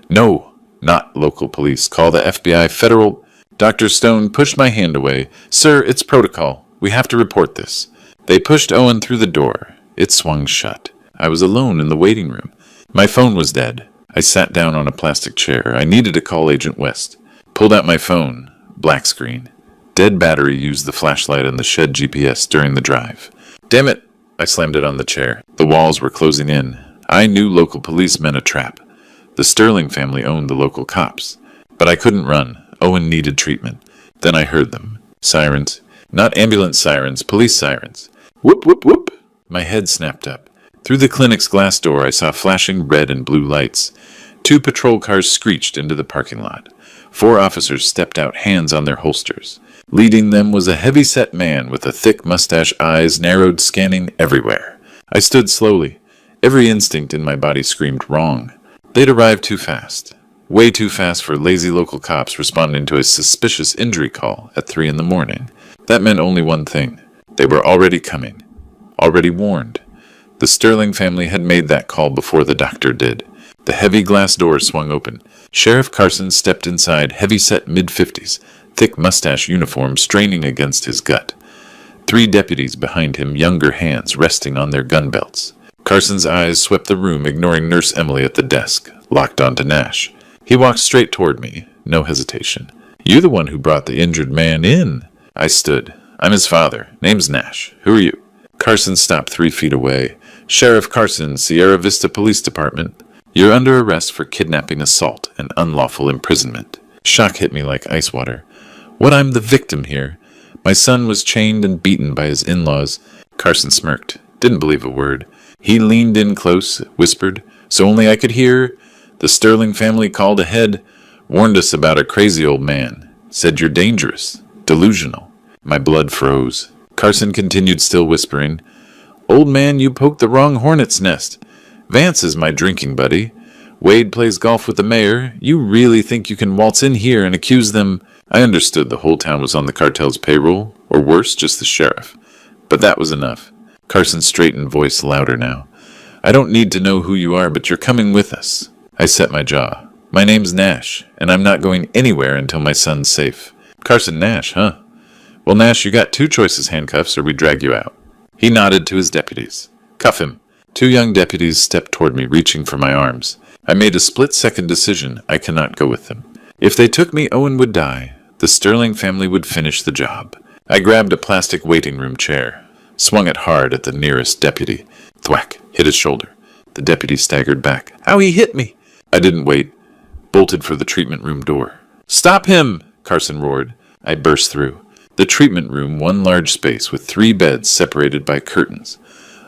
"No, not local police. Call the FBI, federal..." Dr. Stone pushed my hand away. "Sir, it's protocol. We have to report this." They pushed Owen through the door. It swung shut. I was alone in the waiting room. My phone was dead. I sat down on a plastic chair. I needed to call Agent West. Pulled out my phone. Black screen. Dead battery. Used the flashlight and the shed GPS during the drive. Damn it! I slammed it on the chair. The walls were closing in. I knew local police meant a trap. The Sterling family owned the local cops. But I couldn't run. Owen needed treatment. Then I heard them. Sirens. Not ambulance sirens, police sirens. Whoop, whoop, whoop. My head snapped up. Through the clinic's glass door, I saw flashing red and blue lights. 2 patrol cars screeched into the parking lot. 4 officers stepped out, hands on their holsters. Leading them was a heavy-set man with a thick mustache, eyes narrowed, scanning everywhere. I stood slowly. Every instinct in my body screamed wrong. They'd arrived too fast. Way too fast for lazy local cops responding to a suspicious injury call at 3 in the morning. That meant only one thing. They were already coming. Already warned. The Sterling family had made that call before the doctor did. The heavy glass door swung open. Sheriff Carson stepped inside, heavy-set mid-50s, thick mustache uniform straining against his gut. 3 deputies behind him, younger hands resting on their gun belts. Carson's eyes swept the room, ignoring Nurse Emily at the desk, locked onto Nash. He walked straight toward me, no hesitation. "You the one who brought the injured man in." I stood. "I'm his father. Name's Nash. Who are you?" Carson stopped 3 feet away. "Sheriff Carson, Sierra Vista Police Department. You're under arrest for kidnapping, assault, and unlawful imprisonment." Shock hit me like ice water. What, I'm the victim here? My son was chained and beaten by his in-laws. Carson smirked. Didn't believe a word. He leaned in close, whispered, so only I could hear. "The Sterling family called ahead. Warned us about a crazy old man. Said you're dangerous. Delusional." My blood froze. Carson continued, still whispering. "Old man, you poked the wrong hornet's nest. Vance is my drinking buddy. Wade plays golf with the mayor. You really think you can waltz in here and accuse them?" I understood the whole town was on the cartel's payroll, or worse, just the sheriff. But that was enough. Carson's straightened voice louder now. "I don't need to know who you are, but you're coming with us." I set my jaw. "My name's Nash, and I'm not going anywhere until my son's safe." "Carson Nash, huh? Well, Nash, you got 2 choices, handcuffs, or we drag you out." He nodded to his deputies. "Cuff him." 2 young deputies stepped toward me, reaching for my arms. I made a split-second decision. I cannot go with them. If they took me, Owen would die. The Sterling family would finish the job. I grabbed a plastic waiting room chair, swung it hard at the nearest deputy. Thwack, hit his shoulder. The deputy staggered back. "Ow, he hit me!" I didn't wait. Bolted for the treatment room door. "Stop him!" Carson roared. I burst through. The treatment room, one large space with 3 beds separated by curtains.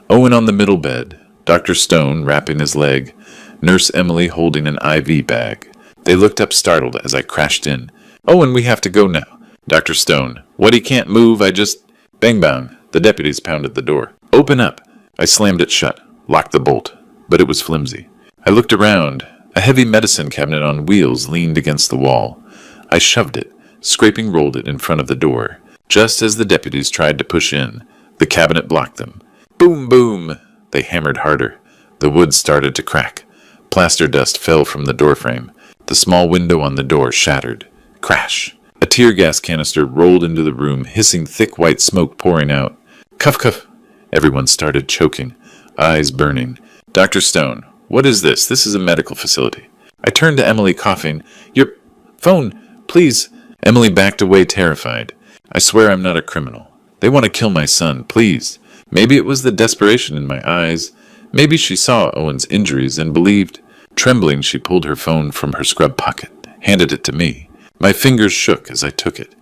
Owen on the middle bed, Dr. Stone wrapping his leg, Nurse Emily holding an IV bag. They looked up startled as I crashed in. "Owen, we have to go now." Dr. Stone. "What, he can't move? I just..." Bang bang. The deputies pounded the door. "Open up." I slammed it shut, locked the bolt, but it was flimsy. I looked around. A heavy medicine cabinet on wheels leaned against the wall. I shoved it, scraping rolled it in front of the door. Just as the deputies tried to push in, the cabinet blocked them. Boom, boom! They hammered harder. The wood started to crack. Plaster dust fell from the doorframe. The small window on the door shattered. Crash! A tear gas canister rolled into the room, hissing thick white smoke pouring out. Cuff, cuff! Everyone started choking, eyes burning. "Dr. Stone, What is this? This is a medical facility. I turned to Emily, coughing. Your phone, please. Emily backed away, terrified. I swear I'm not a criminal. They want to kill my son, please. Maybe it was the desperation in my eyes. Maybe she saw Owen's injuries and believed. Trembling, she pulled her phone from her scrub pocket, handed it to me. My fingers shook as I took it.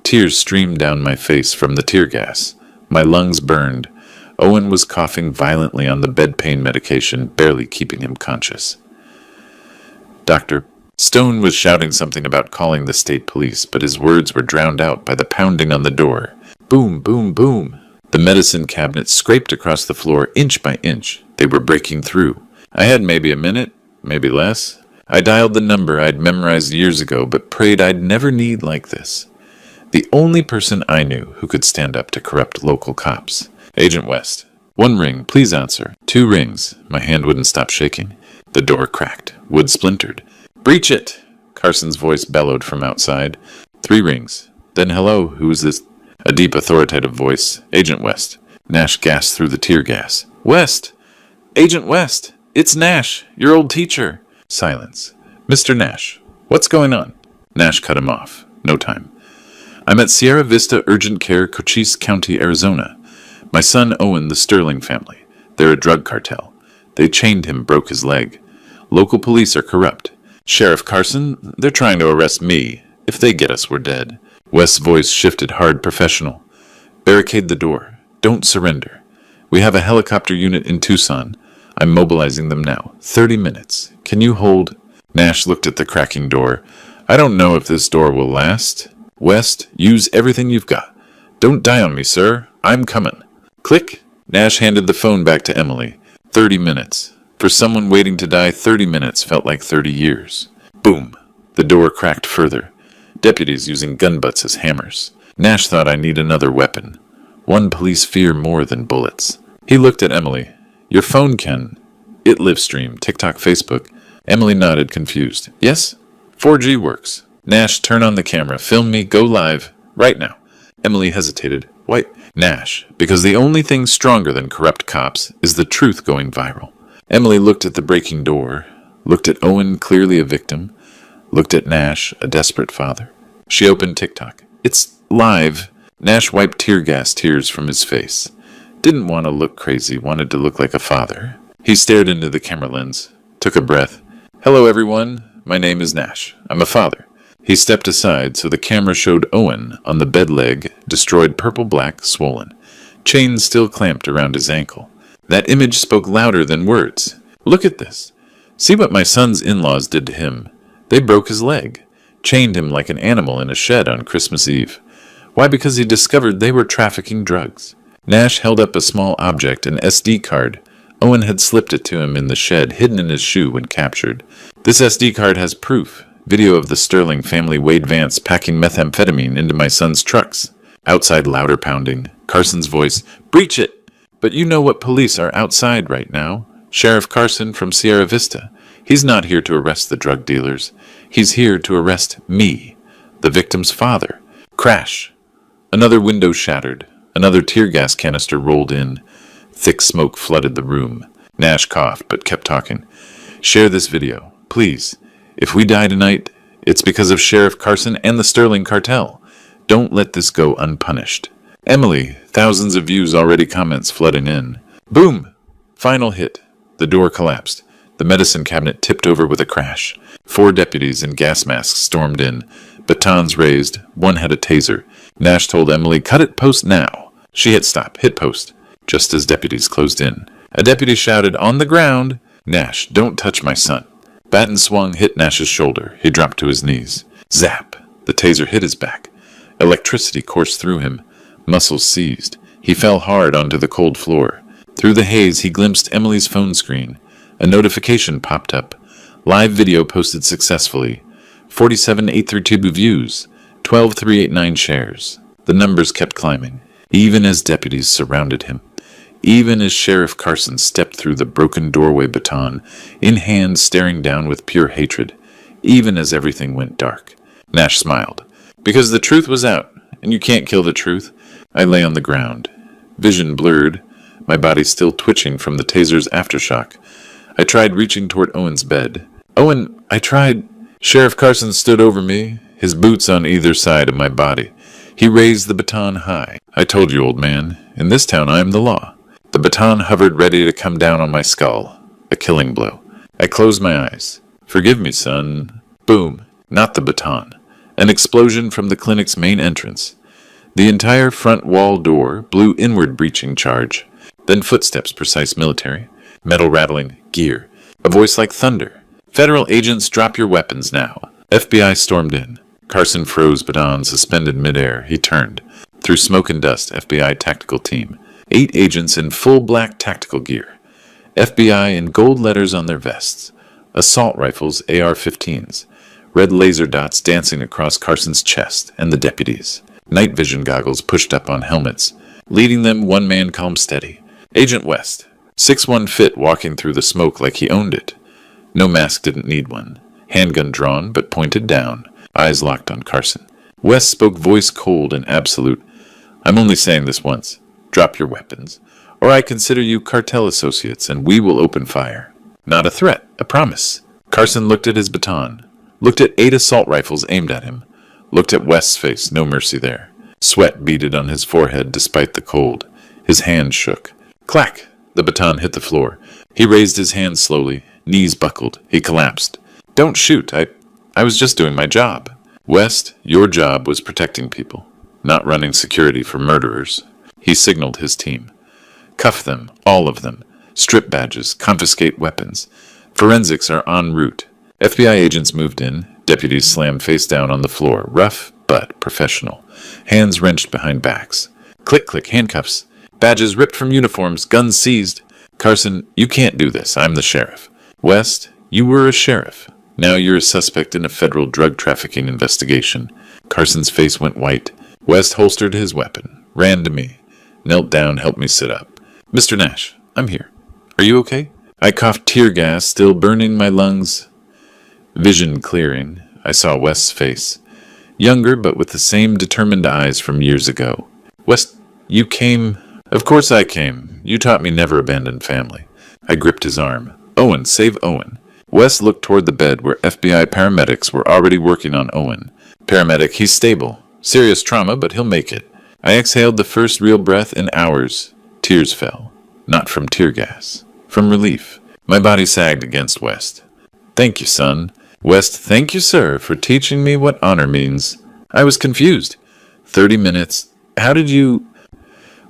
Tears streamed down my face from the tear gas. My lungs burned. Owen was coughing violently on the bed pain medication, barely keeping him conscious. Dr. Stone was shouting something about calling the state police, but his words were drowned out by the pounding on the door. Boom, boom, boom. The medicine cabinet scraped across the floor inch by inch. They were breaking through. I had maybe a minute, maybe less. I dialed the number I'd memorized years ago, but prayed I'd never need like this. The only person I knew who could stand up to corrupt local cops. Agent West. 1 ring, please answer. 2 rings. My hand wouldn't stop shaking. The door cracked. Wood splintered. Breach it! Carson's voice bellowed from outside. 3 rings. Then hello, who is this? A deep, authoritative voice. Agent West. Nash gasped through the tear gas. West! Agent West! It's Nash, your old teacher. Silence. Mr. Nash, what's going on? Nash cut him off. No time. I'm at Sierra Vista Urgent Care, Cochise County, Arizona. My son Owen, the Sterling family. They're a drug cartel. They chained him, broke his leg. Local police are corrupt. Sheriff Carson, they're trying to arrest me. If they get us, we're dead. West's voice shifted hard, professional. Barricade the door. Don't surrender. We have a helicopter unit in Tucson. I'm mobilizing them now. 30 minutes. Can you hold? Nash looked at the cracking door. I don't know if this door will last. West, use everything you've got. Don't die on me, sir. I'm coming. Click. Nash handed the phone back to Emily. 30 minutes. For someone waiting to die, 30 minutes felt like 30 years. Boom. The door cracked further. Deputies using gun butts as hammers. Nash thought I need another weapon. One police fear more than bullets. He looked at Emily. Your phone, Ken. It live stream, TikTok, Facebook. Emily nodded, confused. Yes? 4G works. Nash, turn on the camera. Film me. Go live. Right now. Emily hesitated. Why? Nash, because the only thing stronger than corrupt cops is the truth going viral. Emily looked at the breaking door, looked at Owen, clearly a victim, looked at Nash, a desperate father. She opened TikTok. It's live. Nash wiped tear gas tears from his face. Didn't want to look crazy, wanted to look like a father. He stared into the camera lens, took a breath. Hello, everyone. My name is Nash. I'm a father. He stepped aside so the camera showed Owen on the bed leg, destroyed purple-black, swollen. Chains still clamped around his ankle. That image spoke louder than words. Look at this. See what my son's in-laws did to him. They broke his leg, chained him like an animal in a shed on Christmas Eve. Why? Because he discovered they were trafficking drugs. Nash held up a small object, an SD card. Owen had slipped it to him in the shed, hidden in his shoe when captured. This SD card has proof. Video of the Sterling family Wade Vance packing methamphetamine into my son's trucks. Outside, louder pounding. Carson's voice. Breach it! But you know what police are outside right now. Sheriff Carson from Sierra Vista. He's not here to arrest the drug dealers. He's here to arrest me, the victim's father. Crash. Another window shattered. Another tear gas canister rolled in. Thick smoke flooded the room. Nash coughed, but kept talking. Share this video, please. If we die tonight, it's because of Sheriff Carson and the Sterling cartel. Don't let this go unpunished. Emily, thousands of views already, comments flooding in. Boom! Final hit. The door collapsed. The medicine cabinet tipped over with a crash. 4 deputies in gas masks stormed in. Batons raised. One had a taser. Nash told Emily, cut it, post now. She hit stop, hit post, just as deputies closed in. A deputy shouted, on the ground. Nash, don't touch my son. Batten swung, hit Nash's shoulder. He dropped to his knees. Zap! The taser hit his back. Electricity coursed through him. Muscles seized. He fell hard onto the cold floor. Through the haze, he glimpsed Emily's phone screen. A notification popped up. Live video posted successfully. 47,832 views. 12,389 shares. The numbers kept climbing, even as deputies surrounded him. Even as Sheriff Carson stepped through the broken doorway, baton in hand, staring down with pure hatred. Even as everything went dark. Nash smiled. Because the truth was out, and you can't kill the truth. I lay on the ground. Vision blurred, my body still twitching from the taser's aftershock. I tried reaching toward Owen's bed. Owen, I tried. Sheriff Carson stood over me, his boots on either side of my body. He raised the baton high. I told you, old man, in this town I am the law. The baton hovered ready to come down on my skull. A killing blow. I closed my eyes. Forgive me, son. Boom. Not the baton. An explosion from the clinic's main entrance. The entire front wall door blew inward breaching charge. Then footsteps, precise military. Metal rattling, gear. A voice like thunder. Federal agents, drop your weapons now. FBI stormed in. Carson froze, baton suspended midair. He turned. Through smoke and dust, FBI tactical team. 8 agents in full black tactical gear. FBI in gold letters on their vests. Assault rifles, AR-15s. Red laser dots dancing across Carson's chest and the deputies. Night vision goggles pushed up on helmets. Leading them, one man calm steady. Agent West. 6'1" fit, walking through the smoke like he owned it. No mask, didn't need one. Handgun drawn, but pointed down. Eyes locked on Carson. West spoke, voice cold and absolute. I'm only saying this once. Drop your weapons, or I consider you cartel associates, and we will open fire. Not a threat, a promise. Carson looked at his baton. Looked at 8 assault rifles aimed at him. Looked at West's face, no mercy there. Sweat beaded on his forehead despite the cold. His hand shook. Clack! The baton hit the floor. He raised his hands slowly. Knees buckled. He collapsed. Don't shoot. I was just doing my job. West, your job was protecting people, not running security for murderers. He signaled his team. Cuff them, all of them. Strip badges, confiscate weapons. Forensics are en route. FBI agents moved in. Deputies slammed face down on the floor, rough but professional. Hands wrenched behind backs. Click, click, handcuffs. Badges ripped from uniforms, guns seized. Carson, you can't do this. I'm the sheriff. West, you were a sheriff. Now you're a suspect in a federal drug trafficking investigation. Carson's face went white. West holstered his weapon, ran to me, knelt down, helped me sit up. Mr. Nash, I'm here. Are you okay? I coughed tear gas, still burning my lungs. Vision clearing. I saw West's face. Younger, but with the same determined eyes from years ago. West, you came... Of course I came. You taught me never abandon family. I gripped his arm. Owen, save Owen. West looked toward the bed where FBI paramedics were already working on Owen. Paramedic, he's stable. Serious trauma, but he'll make it. I exhaled the first real breath in hours. Tears fell. Not from tear gas. From relief. My body sagged against West. Thank you, son. West, thank you, sir, for teaching me what honor means. I was confused. 30 minutes. How did you...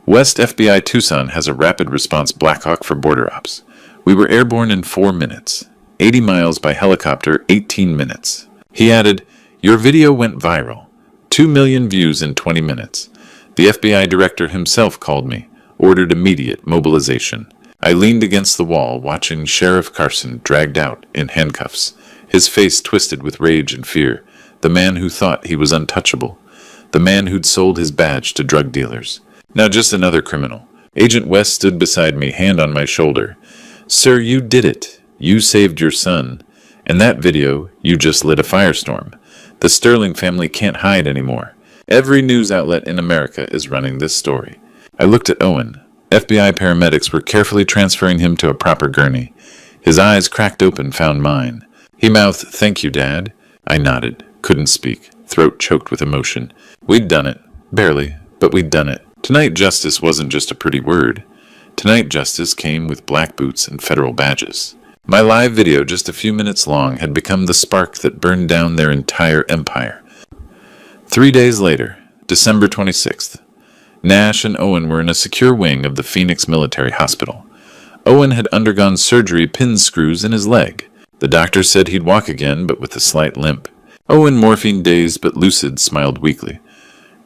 West FBI Tucson has a rapid response Blackhawk for border ops. We were airborne in 4 minutes. 80 miles by helicopter, 18 minutes. He added, your video went viral. 2 million views in 20 minutes. The FBI director himself called me, ordered immediate mobilization. I leaned against the wall, watching Sheriff Carson dragged out in handcuffs, his face twisted with rage and fear, the man who thought he was untouchable, the man who'd sold his badge to drug dealers. Now just another criminal. Agent West stood beside me, hand on my shoulder. Sir, you did it. You saved your son. In that video, you just lit a firestorm. The Sterling family can't hide anymore. Every news outlet in America is running this story. I looked at Owen. FBI paramedics were carefully transferring him to a proper gurney. His eyes cracked open, found mine. He mouthed, thank you, Dad. I nodded, couldn't speak, throat choked with emotion. We'd done it. Barely, but we'd done it. Tonight justice wasn't just a pretty word. Tonight justice came with black boots and federal badges. My live video, just a few minutes long, had become the spark that burned down their entire empire. 3 days later, December 26th, Nash and Owen were in a secure wing of the Phoenix Military Hospital. Owen had undergone surgery, pin screws in his leg. The doctor said he'd walk again, but with a slight limp. Owen, morphine dazed but lucid, smiled weakly.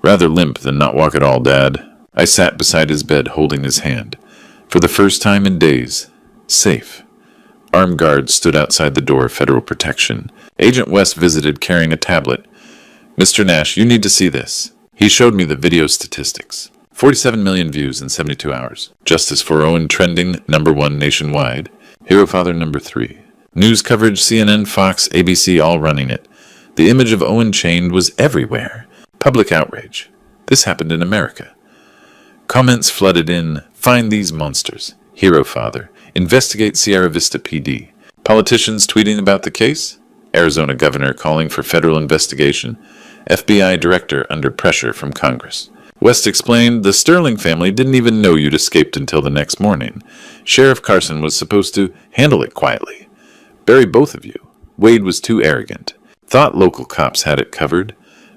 Rather limp than not walk at all, Dad. I sat beside his bed, holding his hand. For the first time in days, safe. Armed guards stood outside the door of federal protection. Agent West visited carrying a tablet. Mr. Nash, you need to see this. He showed me the video statistics. 47 million views in 72 hours. Justice for Owen trending #1 nationwide. Hero Father #3. News coverage, CNN, Fox, ABC, all running it. The image of Owen chained was everywhere. Public outrage. This happened in America. Comments flooded in. Find these monsters. Hero Father. Investigate Sierra Vista PD. Politicians tweeting about the case. Arizona governor calling for federal investigation. FBI director under pressure from Congress. West explained the Sterling family didn't even know you'd escaped until the next morning. Sheriff Carson was supposed to handle it quietly. Bury both of you. Wade was too arrogant. Thought local cops had it covered.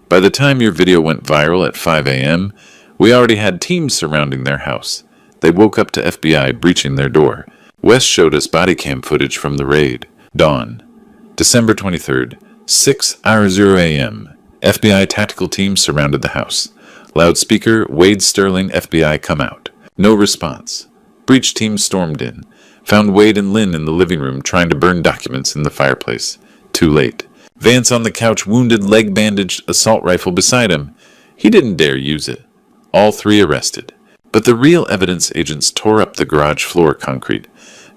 By the time your video went viral at 5 a.m., we already had teams surrounding their house. They woke up to FBI breaching their door. West showed us body cam footage from the raid. Dawn. December 23rd, 6:00 a.m. FBI tactical teams surrounded the house. Loudspeaker, Wade Sterling, FBI, come out. No response. Breach team stormed in. Found Wade and Lynn in the living room trying to burn documents in the fireplace. Too late. Vance on the couch, wounded, leg-bandaged, assault rifle beside him. He didn't dare use it. All three arrested. But the real evidence agents tore up the garage floor concrete.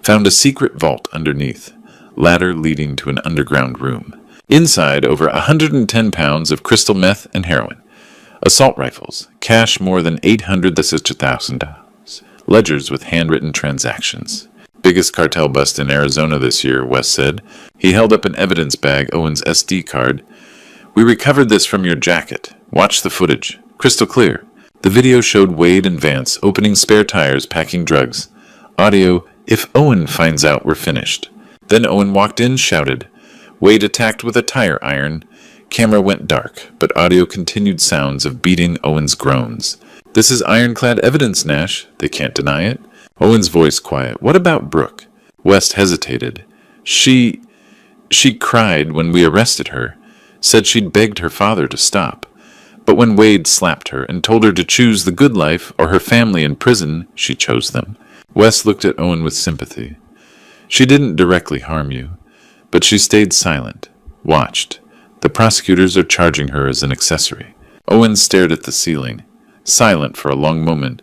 Found a secret vault underneath. Ladder leading to an underground room. Inside, over 110 pounds of crystal meth and heroin. Assault rifles. Cash more than $800,000. Ledgers with handwritten transactions. Biggest cartel bust in Arizona this year, West said. He held up an evidence bag, Owen's SD card. We recovered this from your jacket. Watch the footage. Crystal clear. The video showed Wade and Vance opening spare tires, packing drugs. Audio, if Owen finds out we're finished. Then Owen walked in, shouted. Wade attacked with a tire iron. Camera went dark, but audio continued sounds of beating Owen's groans. This is ironclad evidence, Nash. They can't deny it. Owen's voice quiet. What about Brooke? West hesitated. She cried when we arrested her. Said she'd begged her father to stop. But when Wade slapped her and told her to choose the good life or her family in prison, she chose them. West looked at Owen with sympathy. She didn't directly harm you, but she stayed silent, watched. The prosecutors are charging her as an accessory. Owen stared at the ceiling, silent for a long moment.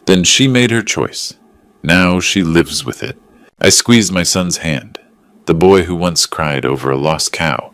Then she made her choice. Now she lives with it. I squeezed my son's hand, the boy who once cried over a lost cow.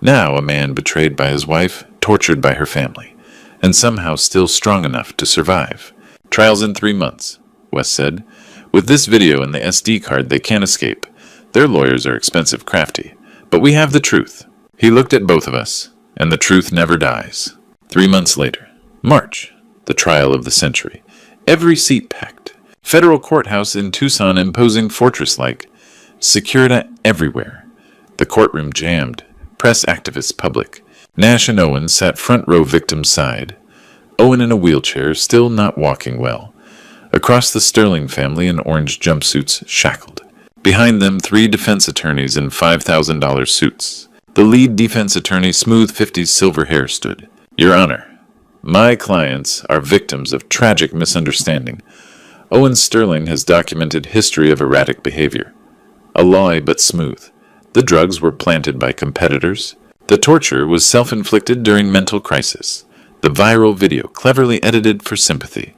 Now a man betrayed by his wife, tortured by her family, and somehow still strong enough to survive. Trial's in 3 months, West said. With this video and the SD card, they can't escape. Their lawyers are expensive, crafty. But we have the truth. He looked at both of us, and the truth never dies. 3 months later. March, the trial of the century. Every seat packed. Federal courthouse in Tucson imposing fortress-like. Security everywhere. The courtroom jammed. Press activists public. Nash and Owen sat front row victim's side. Owen in a wheelchair, still not walking well. Across the Sterling family in orange jumpsuits, shackled. Behind them, 3 defense attorneys in $5,000 suits. The lead defense attorney, smooth 50s silver hair, stood. Your Honor, my clients are victims of tragic misunderstanding. Owen Sterling has documented history of erratic behavior. Alloy but smooth. The drugs were planted by competitors. The torture was self-inflicted during mental crisis. The viral video cleverly edited for sympathy.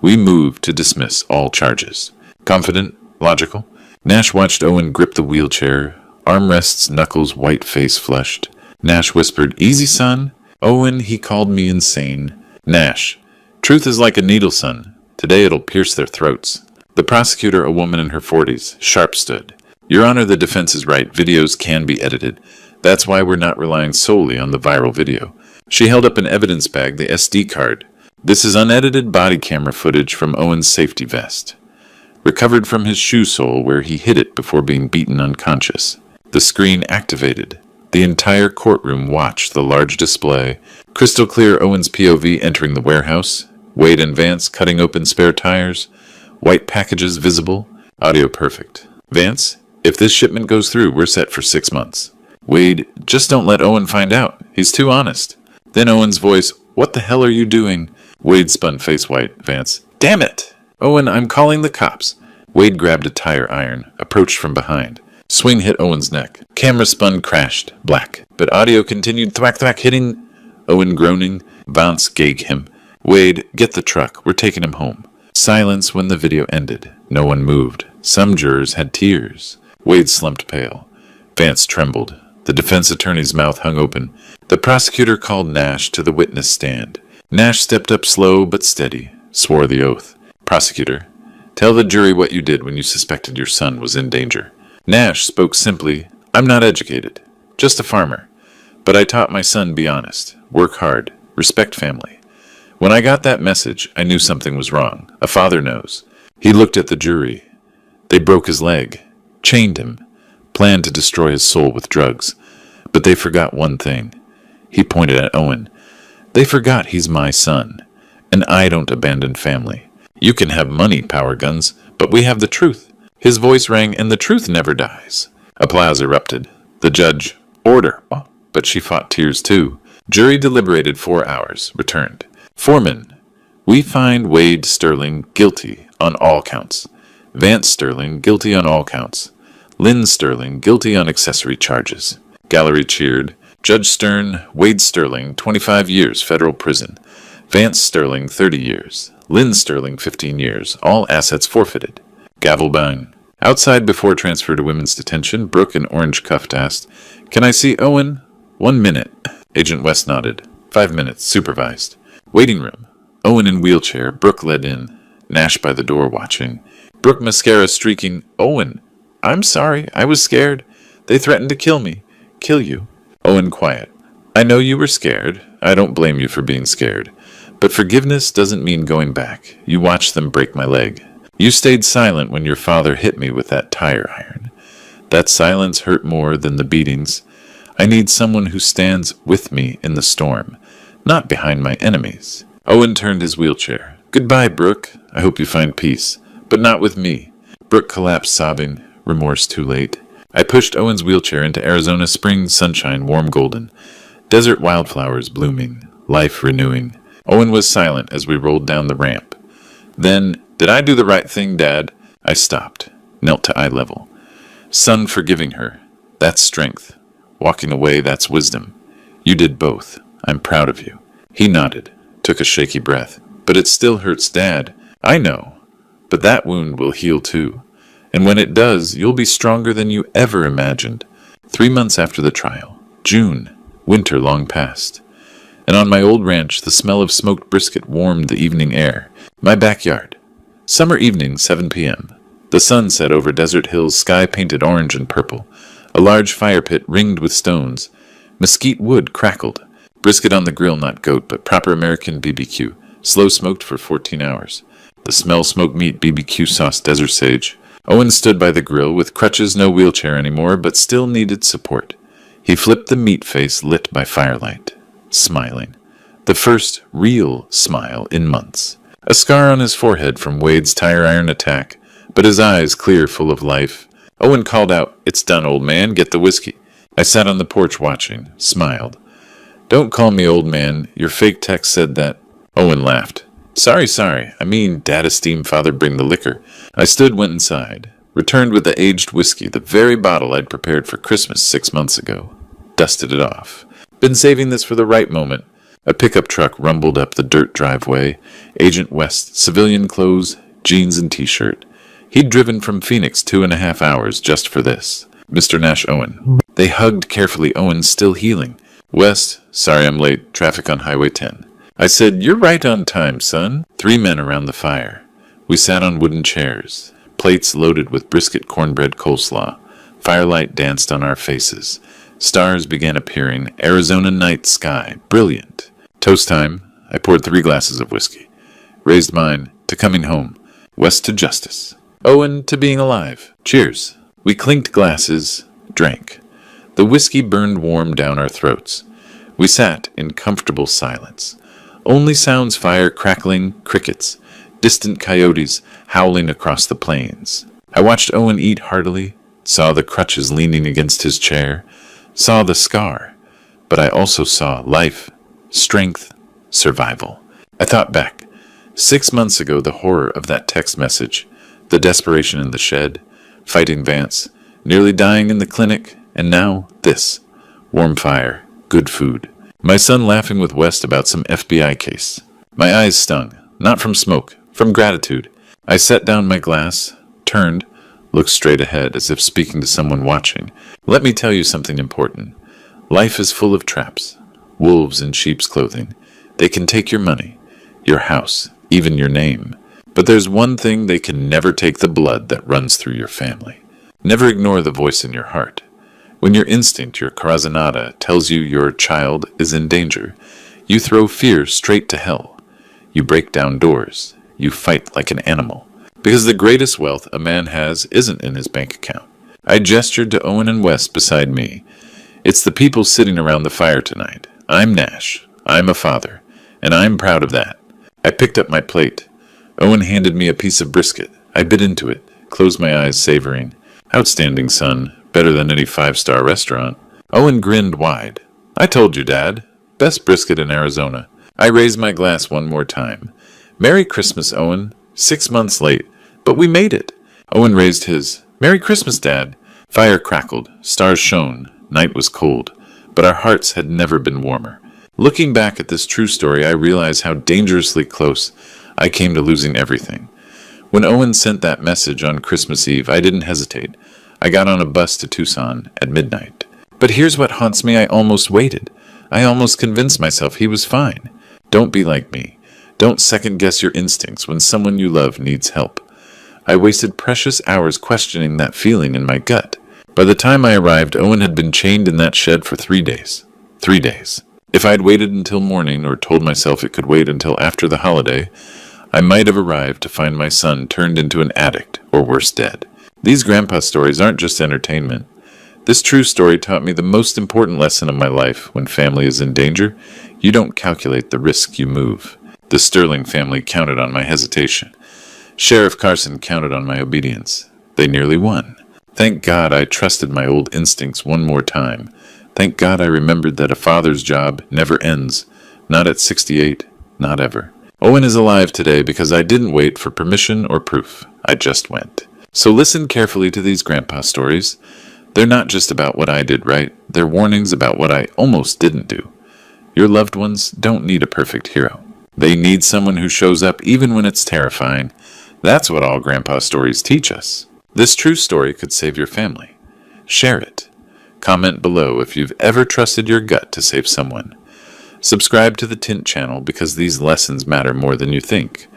We moved to dismiss all charges. Confident, logical. Nash watched Owen grip the wheelchair, armrests, knuckles, white face flushed. Nash whispered, Easy, son. Owen, he called me insane. Nash, truth is like a needle, son. Today it'll pierce their throats. The prosecutor, a woman in her 40s, sharp stood. Your Honor, the defense is right. Videos can be edited. That's why we're not relying solely on the viral video. She held up an evidence bag, the SD card. This is unedited body camera footage from Owen's safety vest. Recovered from his shoe sole where he hid it before being beaten unconscious. The screen activated. The entire courtroom watched the large display. Crystal clear Owen's POV entering the warehouse. Wade and Vance cutting open spare tires. White packages visible. Audio perfect. Vance, if this shipment goes through, we're set for 6 months. Wade, just don't let Owen find out. He's too honest. Then Owen's voice, what the hell are you doing? Wade spun face white. Vance, damn it! Owen, I'm calling the cops. Wade grabbed a tire iron, approached from behind. Swing hit Owen's neck. Camera spun, crashed. Black. But audio continued thwack thwack hitting. Owen groaning. Vance gag him. Wade, get the truck. We're taking him home. Silence when the video ended. No one moved. Some jurors had tears. Wade slumped pale. Vance trembled. The defense attorney's mouth hung open. The prosecutor called Nash to the witness stand. Nash stepped up slow but steady, swore the oath. Prosecutor, Tell the jury what you did when you suspected your son was in danger. Nash spoke simply, I'm not educated, just a farmer. But I taught my son be honest, work hard, respect family. When I got that message, I knew something was wrong. A father knows. He looked at the jury. They broke his leg, chained him, planned to destroy his soul with drugs. But they forgot one thing. He pointed at Owen. They forgot he's my son, and I don't abandon family. You can have money, power guns, but we have the truth. His voice rang, and the truth never dies. Applause erupted. The judge, order. But she fought tears too. Jury deliberated 4 hours, returned. Foreman, we find Wade Sterling guilty on all counts. Vance Sterling guilty on all counts. Lynn Sterling guilty on accessory charges. Gallery cheered. Judge Stern, Wade Sterling, 25 years federal prison. Vance Sterling, 30 years. Lynn Sterling, 15 years. All assets forfeited. Gavel bang. Outside before transfer to women's detention, Brooke, an orange cuffed, asked, Can I see Owen? 1 minute. Agent West nodded. 5 minutes, supervised. Waiting room. Owen in wheelchair, Brooke led in. Nash by the door watching. Brooke mascara streaking. Owen, I'm sorry, I was scared. They threatened to kill me. Kill you. Owen quiet. I know you were scared. I don't blame you for being scared. But forgiveness doesn't mean going back. You watched them break my leg. You stayed silent when your father hit me with that tire iron. That silence hurt more than the beatings. I need someone who stands with me in the storm, not behind my enemies. Owen turned his wheelchair. Goodbye, Brooke. I hope you find peace. But not with me. Brooke collapsed sobbing, remorse too late. I pushed Owen's wheelchair into Arizona spring sunshine, warm golden. Desert wildflowers blooming, life renewing. Owen was silent as we rolled down the ramp. Then, did I do the right thing, Dad? I stopped, knelt to eye level. Son forgiving her. That's strength. Walking away, that's wisdom. You did both. I'm proud of you. He nodded, took a shaky breath. But it still hurts, Dad. I know. But that wound will heal too. And when it does, you'll be stronger than you ever imagined. 3 months after the trial. June. Winter long past. And on my old ranch, the smell of smoked brisket warmed the evening air. My backyard. Summer evening, 7 p.m. The sun set over desert hills, sky painted orange and purple. A large fire pit ringed with stones. Mesquite wood crackled. Brisket on the grill, not goat, but proper American BBQ. Slow smoked for 14 hours. The smell smoked meat, BBQ sauce, desert sage. Owen stood by the grill with crutches, no wheelchair anymore, but still needed support. He flipped the meat face lit by firelight, smiling. The first real smile in months. A scar on his forehead from Wade's tire iron attack, but his eyes clear, full of life. Owen called out, It's done, old man, get the whiskey. I sat on the porch watching, smiled. Don't call me old man, your fake text said that. Owen laughed. Sorry, I mean, Dad esteemed father bring the liquor. I stood, went inside, returned with the aged whiskey, the very bottle I'd prepared for Christmas 6 months ago. Dusted it off. Been saving this for the right moment. A pickup truck rumbled up the dirt driveway. Agent West, civilian clothes, jeans and t-shirt. He'd driven from Phoenix 2.5 hours just for this. Mr. Nash Owen. They hugged carefully, Owen still healing. West, sorry I'm late, traffic on Highway 10. I said, You're right on time, son. 3 men around the fire. We sat on wooden chairs, plates loaded with brisket, cornbread, coleslaw. Firelight danced on our faces. Stars began appearing. Arizona night sky, brilliant. Toast time. I poured 3 glasses of whiskey. Raised mine to coming home. West to justice. Owen to being alive. Cheers. We clinked glasses, drank. The whiskey burned warm down our throats. We sat in comfortable silence. Only sounds, fire crackling, crickets, distant coyotes howling across the plains. I watched Owen eat heartily, saw the crutches leaning against his chair, saw the scar, but I also saw life, strength, survival. I thought back. 6 months ago, the horror of that text message, the desperation in the shed, fighting Vance, nearly dying in the clinic, and now this. Warm fire, good food. My son laughing with West about some FBI case. My eyes stung, not from smoke, from gratitude. I set down my glass, turned, looked straight ahead as if speaking to someone watching. Let me tell you something important. Life is full of traps. Wolves in sheep's clothing. They can take your money, your house, even your name. But there's one thing they can never take: the blood that runs through your family. Never ignore the voice in your heart. When your instinct, your corazonada, tells you your child is in danger, you throw fear straight to hell. You break down doors. You fight like an animal. Because the greatest wealth a man has isn't in his bank account. I gestured to Owen and Wes beside me. It's the people sitting around the fire tonight. I'm Nash. I'm a father. And I'm proud of that. I picked up my plate. Owen handed me a piece of brisket. I bit into it, closed my eyes, savoring. Outstanding, son. Better than any 5-star restaurant. Owen grinned wide. I told you, Dad. Best brisket in Arizona. I raised my glass one more time. Merry Christmas, Owen. 6 months late, but we made it. Owen raised his. Merry Christmas, Dad. Fire crackled. Stars shone. Night was cold. But our hearts had never been warmer. Looking back at this true story, I realize how dangerously close I came to losing everything. When Owen sent that message on Christmas Eve, I didn't hesitate. I got on a bus to Tucson at midnight. But here's what haunts me: I almost waited. I almost convinced myself he was fine. Don't be like me. Don't second-guess your instincts when someone you love needs help. I wasted precious hours questioning that feeling in my gut. By the time I arrived, Owen had been chained in that shed for 3 days. 3 days. If I'd waited until morning, or told myself it could wait until after the holiday, I might have arrived to find my son turned into an addict, or worse, dead. These grandpa stories aren't just entertainment. This true story taught me the most important lesson of my life: when family is in danger, you don't calculate the risk, you move. The Sterling family counted on my hesitation. Sheriff Carson counted on my obedience. They nearly won. Thank God I trusted my old instincts one more time. Thank God I remembered that a father's job never ends. Not at 68, not ever. Owen is alive today because I didn't wait for permission or proof. I just went. So listen carefully to these grandpa stories. They're not just about what I did right. They're warnings about what I almost didn't do. Your loved ones don't need a perfect hero. They need someone who shows up even when it's terrifying. That's what all grandpa stories teach us. This true story could save your family. Share it. Comment below if you've ever trusted your gut to save someone. Subscribe to the Tint channel because these lessons matter more than you think.